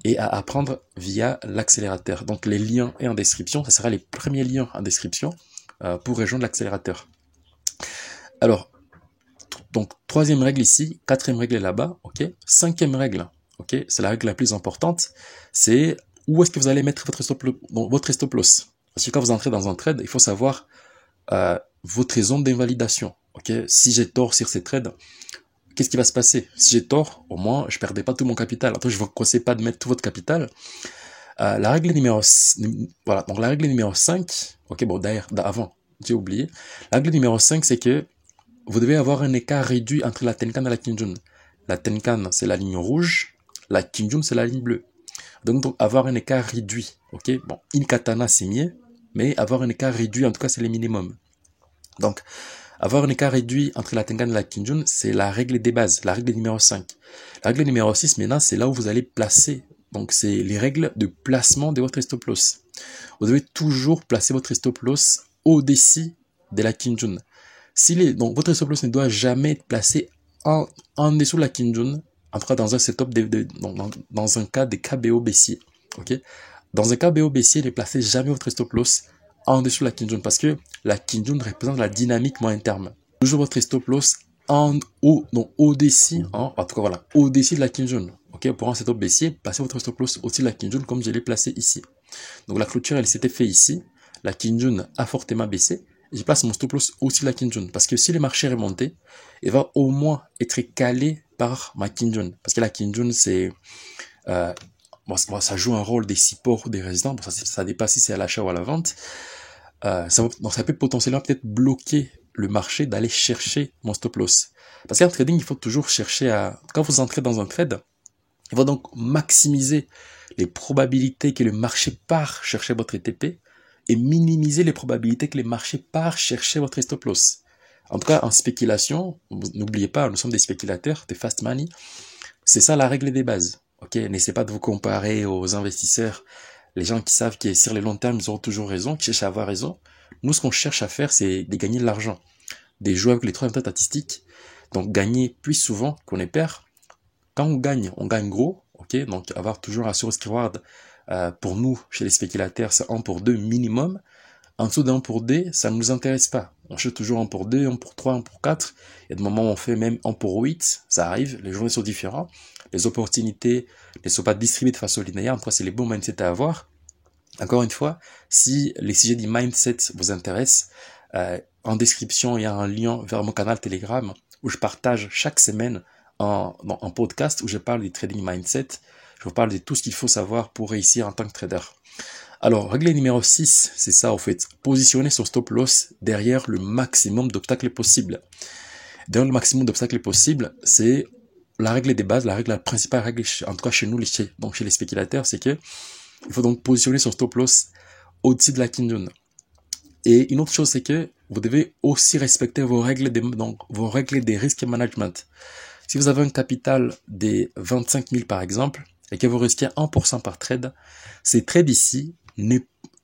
et à apprendre via l'accélérateur. Donc les liens est en description, ça sera les premiers liens en description pour rejoindre l'accélérateur. Alors, donc troisième règle ici, quatrième règle là-bas, ok. Cinquième règle, ok, c'est la règle la plus importante, c'est où est-ce que vous allez mettre votre stop loss. Parce que quand vous entrez dans un trade, il faut savoir votre zone d'invalidation, ok. Si j'ai tort sur ces trades, qu'est-ce qui va se passer? Si j'ai tort, au moins, je perdais pas tout mon capital. Après, je vous conseille pas de mettre tout votre capital. La règle numéro, voilà. Donc, la règle numéro 5, ok, bon, d'ailleurs, avant, j'ai oublié. La règle numéro 5, c'est que vous devez avoir un écart réduit entre la Tenkan et la Kijun. La Tenkan, c'est la ligne rouge. La Kijun, c'est la ligne bleue. Donc, avoir un écart réduit, ok. Bon, une katana, c'est mieux. mais avoir un écart réduit, en tout cas, c'est le minimum. Donc, avoir un écart réduit entre la Tenkan et la Kijun, c'est la règle des bases, la règle numéro 5. La règle numéro 6, maintenant, c'est là où vous allez placer. Donc, c'est les règles de placement de votre stop loss. Vous devez toujours placer votre stop loss au-dessus de la Kijun. Donc, votre stop loss ne doit jamais être placé en dessous de la Kijun, en tout cas dans un setup, dans un cas de KBO baissier. Ok? Dans un KBO baissier, ne placez jamais votre stop loss en dessous de la Kijun parce que la Kijun représente la dynamique moyen terme. Toujours votre stop loss au-dessus, en tout cas voilà, au-dessus de la Kijun. Ok? Pour un setup baissier, placez votre stop loss au-dessus de la Kijun comme je l'ai placé ici. Donc la clôture, elle s'était fait ici. La Kijun a fortement baissé. Je place mon stop loss au-dessus de la Kijun. Parce que si le marché est remonté, il va au moins être calé par ma Kijun. Parce que la Kijun, c'est... ça joue un rôle des supports, des résistants. Ça dépasse si c'est à l'achat ou à la vente. Donc ça peut potentiellement peut-être bloquer le marché d'aller chercher mon stop loss. Parce qu'en trading, il faut toujours chercher à... Quand vous entrez dans un trade, il faut donc maximiser les probabilités que le marché part chercher votre TP et minimiser les probabilités que le marché part chercher votre stop loss. En tout cas, en spéculation, n'oubliez pas, nous sommes des spéculateurs, des fast money. C'est ça la règle des bases. Ok, n'essayez pas de vous comparer aux investisseurs, les gens qui savent que sur le long terme, ils auront toujours raison, qui cherchent à avoir raison. Nous, ce qu'on cherche à faire, c'est de gagner de l'argent, de jouer avec les trois méthodes statistiques. Donc, gagner plus souvent qu'on ne perd. Quand on gagne gros. Ok, donc avoir toujours un source reward pour nous, chez les spéculateurs, c'est 1 pour 2 minimum. En dessous d'1 pour 2, ça ne nous intéresse pas. On cherche toujours 1 pour 2, 1 pour 3, 1 pour 4. Il y a des moments où on fait même 1 pour 8. Ça arrive, les journées sont différentes. Les opportunités ne sont pas distribuées de façon linéaire. En tout cas, c'est les bons mindsets à avoir. Encore une fois, si les sujets du mindset vous intéressent, en description, il y a un lien vers mon canal Telegram où je partage chaque semaine un podcast où je parle du trading mindset. Je vous parle de tout ce qu'il faut savoir pour réussir en tant que trader. Alors, règle numéro 6, c'est ça, en fait. Positionner son stop loss derrière le maximum d'obstacles possibles. Derrière le maximum d'obstacles possibles, c'est la règle des bases, la principale règle, en tout cas chez nous, chez les spéculateurs, c'est que il faut donc positionner son stop loss au-dessus de la Kijun. Et une autre chose, c'est que vous devez aussi respecter vos règles des risques management. Si vous avez un capital de 25 000 par exemple, et que vous risquez 1% par trade, ces trades ici,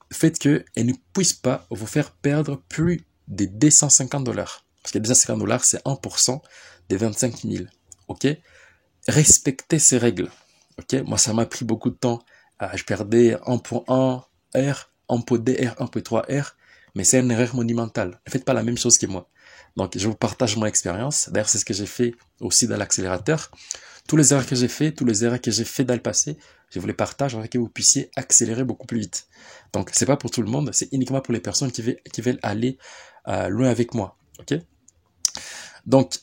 faites qu'elles ne puissent pas vous faire perdre plus de $250. Parce que $250, c'est 1% des 25 000. Ok? Respectez ces règles. Ok? Moi, ça m'a pris beaucoup de temps. Je perdais 1.1 R, 1.2 R, 1.3 R, mais c'est une erreur monumentale. Ne faites pas la même chose que moi. Donc, je vous partage mon expérience. D'ailleurs, c'est ce que j'ai fait aussi dans l'accélérateur. Tous les erreurs que j'ai fait dans le passé, je vous les partage afin que vous puissiez accélérer beaucoup plus vite. Donc, c'est pas pour tout le monde, c'est uniquement pour les personnes qui veulent aller loin avec moi. Ok? Donc,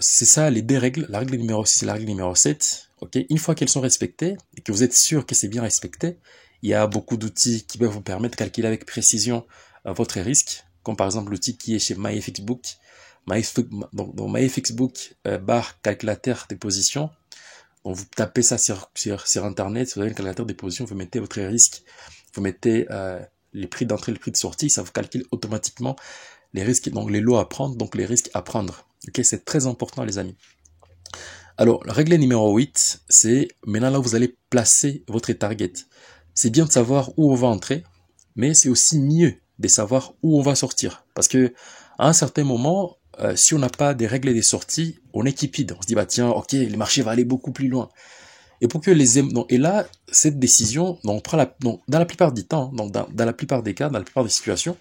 c'est ça les deux règles. La règle numéro 6 et la règle numéro 7. Ok? Une fois qu'elles sont respectées et que vous êtes sûr que c'est bien respecté, il y a beaucoup d'outils qui peuvent vous permettre de calculer avec précision votre risque, comme par exemple l'outil qui est chez MyFXBook. Dans MyFXBook barre calculateur des positions. Donc vous tapez ça sur internet, vous avez un calculateur des positions, vous mettez votre risque, vous mettez les prix d'entrée, les prix de sortie, ça vous calcule automatiquement les risques, donc les lots à prendre, donc les risques à prendre. Ok, c'est très important les amis. Alors, la règle numéro 8, c'est maintenant là où vous allez placer votre target. C'est bien de savoir où on va entrer, mais c'est aussi mieux de savoir où on va sortir. Parce que à un certain moment, si on n'a pas des règles des sorties, on est cupide. On se dit, bah tiens, ok, le marché va aller beaucoup plus loin. Et pour que et là, cette décision, on prend dans la plupart du temps, dans la plupart des cas, dans la plupart des situations,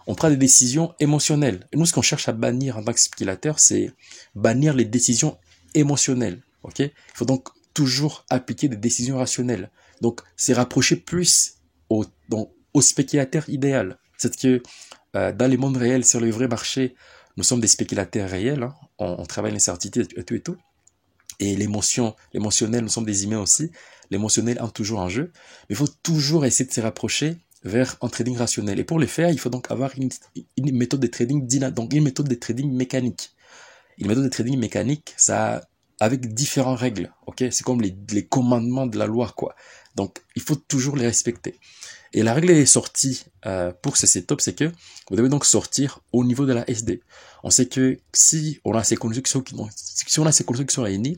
on prend des décisions émotionnelles. Et nous, ce qu'on cherche à bannir en tant que spéculateur, c'est bannir les décisions émotionnelles. Ok? Il faut donc toujours appliquer des décisions rationnelles. Donc, c'est rapprocher plus au spéculateur idéal. C'est que dans les mondes réels, sur le vrai marché, nous sommes des spéculateurs réels. Hein. On travaille l'incertitude et tout et tout. Et l'émotionnel, nous sommes des humains aussi. L'émotionnel entre toujours en jeu. Mais il faut toujours essayer de se rapprocher vers un trading rationnel. Et pour le faire, il faut donc avoir une méthode de trading dynamique, donc une méthode de trading mécanique. Une méthode de trading mécanique, ça avec différentes règles, ok? C'est comme les commandements de la loi, quoi. Donc, il faut toujours les respecter. Et la règle est sortie pour ce setup, c'est que vous devez donc sortir au niveau de la SD. On sait que si on a ces conditions si on a ces conditions qui sont réunies,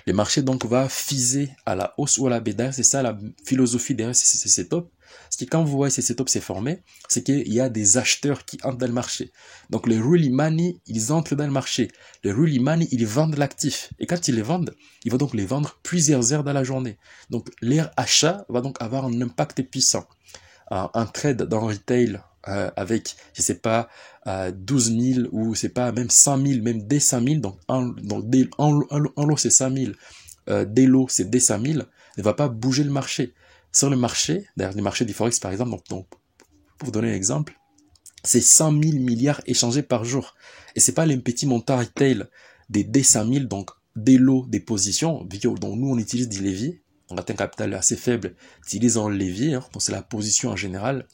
le marché donc va fiser à la hausse ou à la baisse. D'ailleurs, c'est ça la philosophie derrière ces setups. Parce que quand vous voyez ces setups se former, c'est qu'il y a des acheteurs qui entrent dans le marché. Donc les really money, ils entrent dans le marché. Les really money, ils vendent l'actif. Et quand ils les vendent, ils vont donc les vendre plusieurs heures dans la journée. Donc leur achat va donc avoir un impact puissant. Un trade dans le retail avec, je sais pas, 12 000 ou c'est pas même 100 000, même des 100 000, donc un lot c'est 100 000, des lots c'est des 100 000, ne va pas bouger le marché. Sur le marché, d'ailleurs le marché du Forex par exemple, donc pour vous donner un exemple, c'est 100 000 milliards échangés par jour. Et c'est pas les petits montants retail des D100 000, donc des lots, des positions, dont nous on utilise des leviers, on a un capital assez faible, utilisant le levier, hein, donc c'est la position en général,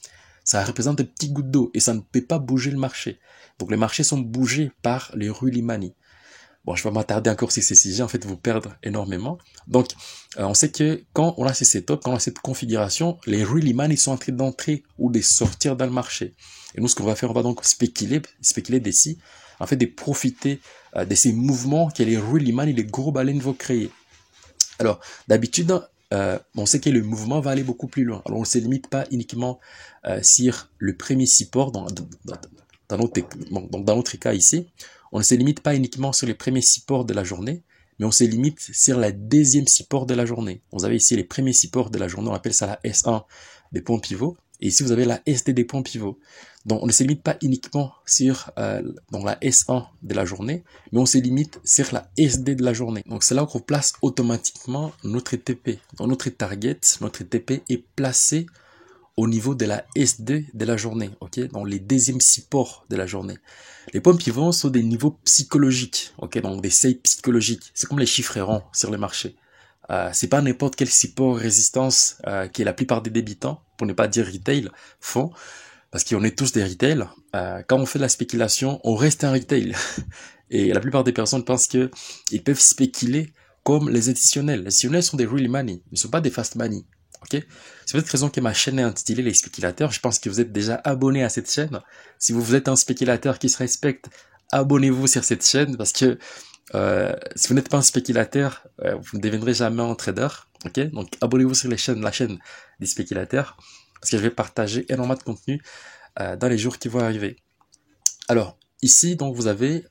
ça représente des petits gouttes d'eau et ça ne peut pas bouger le marché. Donc les marchés sont bougés par les really money. Bon, je vais m'attarder encore sur ces sujets, en fait, vous perdre énormément. Donc, on sait que quand on a ces setups, quand on a cette configuration, les really money sont en train d'entrer ou de sortir dans le marché. Et nous, ce qu'on va faire, on va donc spéculer d'ici, en fait, de profiter de ces mouvements que les really money, les gros baleines vont créer. Alors, d'habitude, on sait que le mouvement va aller beaucoup plus loin. Alors, on ne se limite pas uniquement sur le premier support dans notre cas ici. On ne se limite pas uniquement sur les premiers supports de la journée, mais on se limite sur la deuxième support de la journée. Vous avez ici les premiers supports de la journée, on appelle ça la S1 des points pivots, et ici vous avez la SD des points pivots. Donc on ne se limite pas uniquement sur la S1 de la journée, mais on se limite sur la SD de la journée. Donc c'est là qu'on place automatiquement notre TP. Donc notre target, notre TP est placé au niveau de la SD de la journée, ok, donc les deuxièmes supports de la journée. Les points pivots sont des niveaux psychologiques, ok, donc des seuils psychologiques. C'est comme les chiffres ronds sur le marché. C'est pas n'importe quel support résistance que la plupart des débitants, pour ne pas dire retail, font, parce qu'on est tous des retail. Quand on fait de la spéculation, on reste un retail. Et la plupart des personnes pensent que ils peuvent spéculer comme les institutionnels. Les institutionnels sont des real money, ils ne sont pas des fast money. Ok, c'est pour cette raison que ma chaîne est intitulée Les Spéculateurs. Je pense que vous êtes déjà abonné à cette chaîne. Si vous êtes un spéculateur qui se respecte, abonnez-vous sur cette chaîne parce que si vous n'êtes pas un spéculateur, vous ne deviendrez jamais un trader. Ok, donc abonnez-vous sur la chaîne des spéculateurs parce que je vais partager énormément de contenu dans les jours qui vont arriver. Alors ici, donc vous avez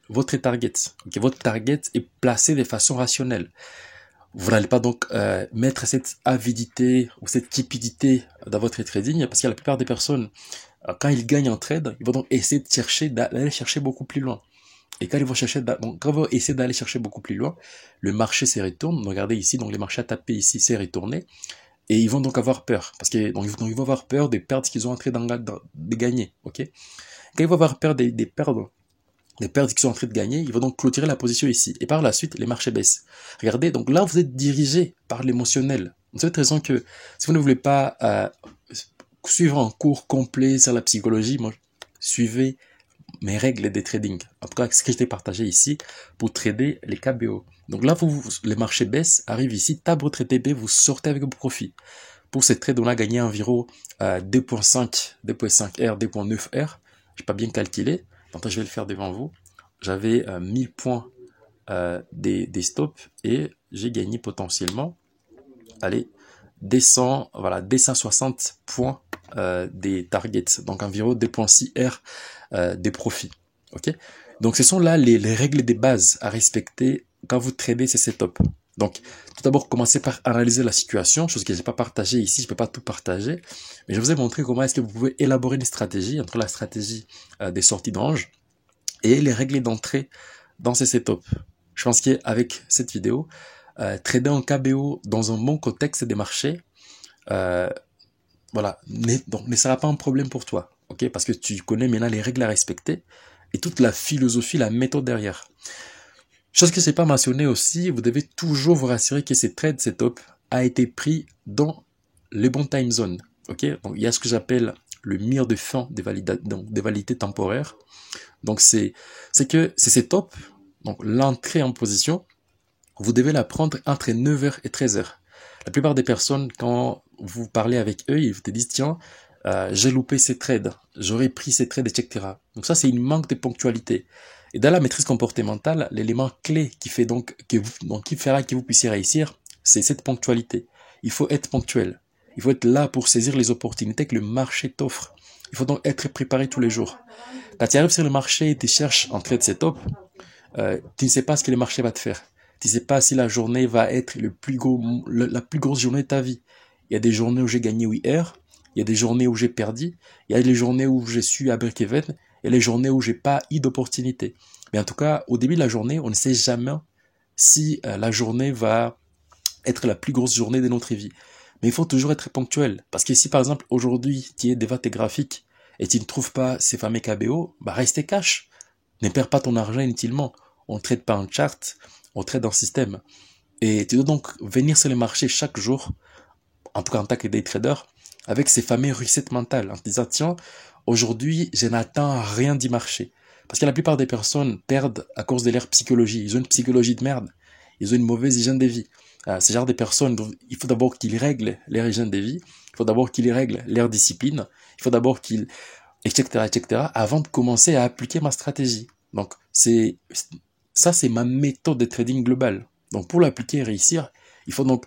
votre target. Okay, votre target est placé de façon rationnelle. Vous n'allez pas donc mettre cette avidité ou cette cupidité dans votre trading parce que la plupart des personnes, quand ils gagnent en trade, ils vont donc essayer d'aller chercher beaucoup plus loin. Et quand ils vont essayer d'aller chercher beaucoup plus loin, le marché se retourne. Regardez ici, donc les marchés à taper ici s'est retourné et ils vont donc avoir peur parce que donc, ils vont avoir peur des pertes qu'ils ont en train de gagner. Ok, quand ils vont avoir peur des pertes qui sont en train de gagner, ils vont donc clôturer la position ici. Et par la suite, les marchés baissent. Regardez, donc là, vous êtes dirigé par l'émotionnel. C'est cette raison que si vous ne voulez pas suivre un cours complet sur la psychologie, suivez mes règles de trading. En tout cas, ce que je t'ai partagé ici pour trader les KBO. Donc là, les marchés baissent, arrivent ici, tape votre TP, vous sortez avec vos profits. Pour cette trade, on a gagné environ 2.5 R, 2.9 R. Je n'ai pas bien calculé. Donc je vais le faire devant vous. J'avais 1000 points des stops et j'ai gagné potentiellement, allez, 260 points des targets, donc environ 2.6 R des profits. Ok, donc ce sont là les règles des bases à respecter quand vous tradez ces setups. Donc, tout d'abord, commencez par analyser la situation, chose que je n'ai pas partagée ici, je ne peux pas tout partager, mais je vous ai montré comment est-ce que vous pouvez élaborer une stratégie entre la stratégie des sorties d'ange et les règles d'entrée dans ces setups. Je pense qu'avec cette vidéo, trader en KBO dans un bon contexte des marchés, voilà, ne sera pas un problème pour toi, ok, parce que tu connais maintenant les règles à respecter et toute la philosophie, la méthode derrière. Chose que je n'ai pas mentionné aussi, vous devez toujours vous rassurer que ces trades setup a été pris dans les bons time zones. Ok, donc il y a ce que j'appelle le mur de fin des validités temporaires. Donc c'est que ces setups, donc l'entrée en position, vous devez la prendre entre 9h et 13h. La plupart des personnes, quand vous parlez avec eux, ils te disent, tiens, j'ai loupé ces trades, j'aurais pris ces trades, etc. Donc ça, c'est une manque de ponctualité. Et dans la maîtrise comportementale, l'élément clé qui fait qui fera que vous puissiez réussir, c'est cette ponctualité. Il faut être ponctuel. Il faut être là pour saisir les opportunités que le marché t'offre. Il faut donc être préparé tous les jours. Quand tu arrives sur le marché et tu cherches un trade setup, tu ne sais pas ce que le marché va te faire. Tu ne sais pas si la journée va être la plus grosse journée de ta vie. Il y a des journées où j'ai gagné 8 heures, il y a des journées où j'ai perdu, il y a les journées où je suis à break-even, et les journées où j'ai pas eu d'opportunité. Mais en tout cas, au début de la journée, on ne sait jamais si la journée va être la plus grosse journée de notre vie. Mais il faut toujours être ponctuel. Parce que si par exemple aujourd'hui tu es devant tes graphiques et tu ne trouves pas ces fameux KBO, bah restez cash. Ne perds pas ton argent inutilement. On ne traite pas en chart, on traite en système. Et tu dois donc venir sur le marché chaque jour, en tout cas en tant que day trader, avec ces fameux reset mental, en te disant, tiens, aujourd'hui, je n'attends rien du marché. Parce que la plupart des personnes perdent à cause de leur psychologie. Ils ont une psychologie de merde. Ils ont une mauvaise hygiène de vie. Ce genre de personnes, il faut d'abord qu'ils règlent leur hygiène de vie. Il faut d'abord qu'ils règlent leur discipline. Il faut d'abord qu'ils, etc., avant de commencer à appliquer ma stratégie. Donc, ça, c'est ma méthode de trading globale. Donc, pour l'appliquer et réussir, il faut donc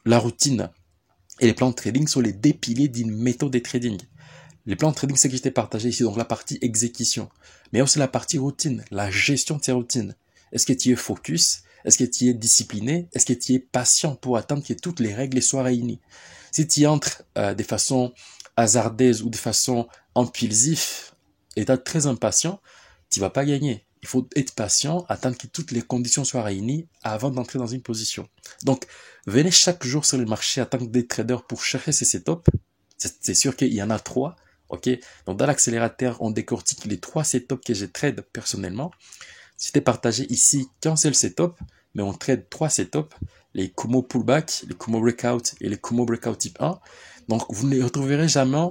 la routine et les plans de trading sont les deux piliers d'une méthode de trading. Les plans de trading, c'est que je t'ai partagé ici, donc la partie exécution. Mais aussi la partie routine, la gestion de tes routines. Est-ce que tu es focus? Est-ce que tu es discipliné? Est-ce que tu es patient pour attendre que toutes les règles soient réunies? Si tu entres de façon hasardeuse ou de façon impulsive et tu es très impatient, tu vas pas gagner. Il faut être patient, attendre que toutes les conditions soient réunies avant d'entrer dans une position. Donc, venez chaque jour sur le marché en tant que day trader pour chercher ces setups. C'est sûr qu'il y en a 3. Ok, donc dans l'accélérateur, on décortique les 3 setups que je trade personnellement. Je t'ai partagé ici qu'un seul setup, mais on trade 3 setups, les Kumo Pullback, les Kumo Breakout et les Kumo Breakout type 1. Donc vous ne retrouverez jamais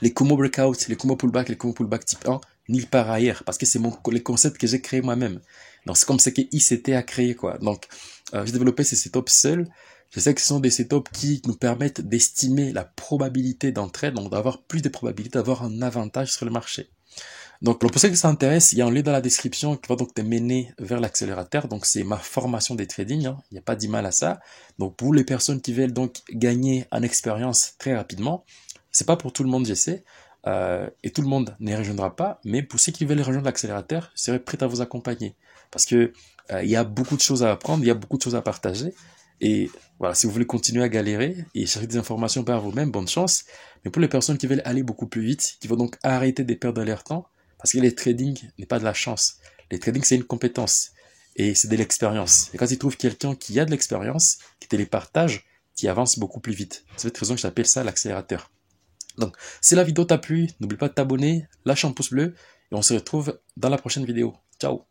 les Kumo Breakout, les Kumo Pullback, les Kumo Pullback type 1 nulle part ailleurs, parce que c'est les concepts que j'ai créés moi-même. Donc c'est comme ce que ICT a créé, quoi. Donc j'ai développé ces setups seuls. Je sais que ce sont des setups qui nous permettent d'estimer la probabilité d'entrée, donc d'avoir plus de probabilités, d'avoir un avantage sur le marché. Donc, pour ceux qui s'intéressent, il y a un lien dans la description qui va donc te mener vers l'accélérateur. Donc, c'est ma formation des trading. Hein. Il n'y a pas d'mal à ça. Donc, pour les personnes qui veulent donc gagner en expérience très rapidement, c'est pas pour tout le monde, je sais. Et tout le monde ne rejoindra pas. Mais pour ceux qui veulent rejoindre l'accélérateur, je serai prêt à vous accompagner. Parce que il y a beaucoup de choses à apprendre, il y a beaucoup de choses à partager. Et voilà, si vous voulez continuer à galérer et chercher des informations par vous-même, bonne chance. Mais pour les personnes qui veulent aller beaucoup plus vite, qui vont donc arrêter de perdre leur temps, parce que les trading n'est pas de la chance. Les trading, c'est une compétence. Et c'est de l'expérience. Et quand tu trouves quelqu'un qui a de l'expérience, qui te les partage, tu avances beaucoup plus vite. C'est cette raison que j'appelle ça l'accélérateur. Donc, si la vidéo t'a plu, n'oublie pas de t'abonner, lâche un pouce bleu, et on se retrouve dans la prochaine vidéo. Ciao!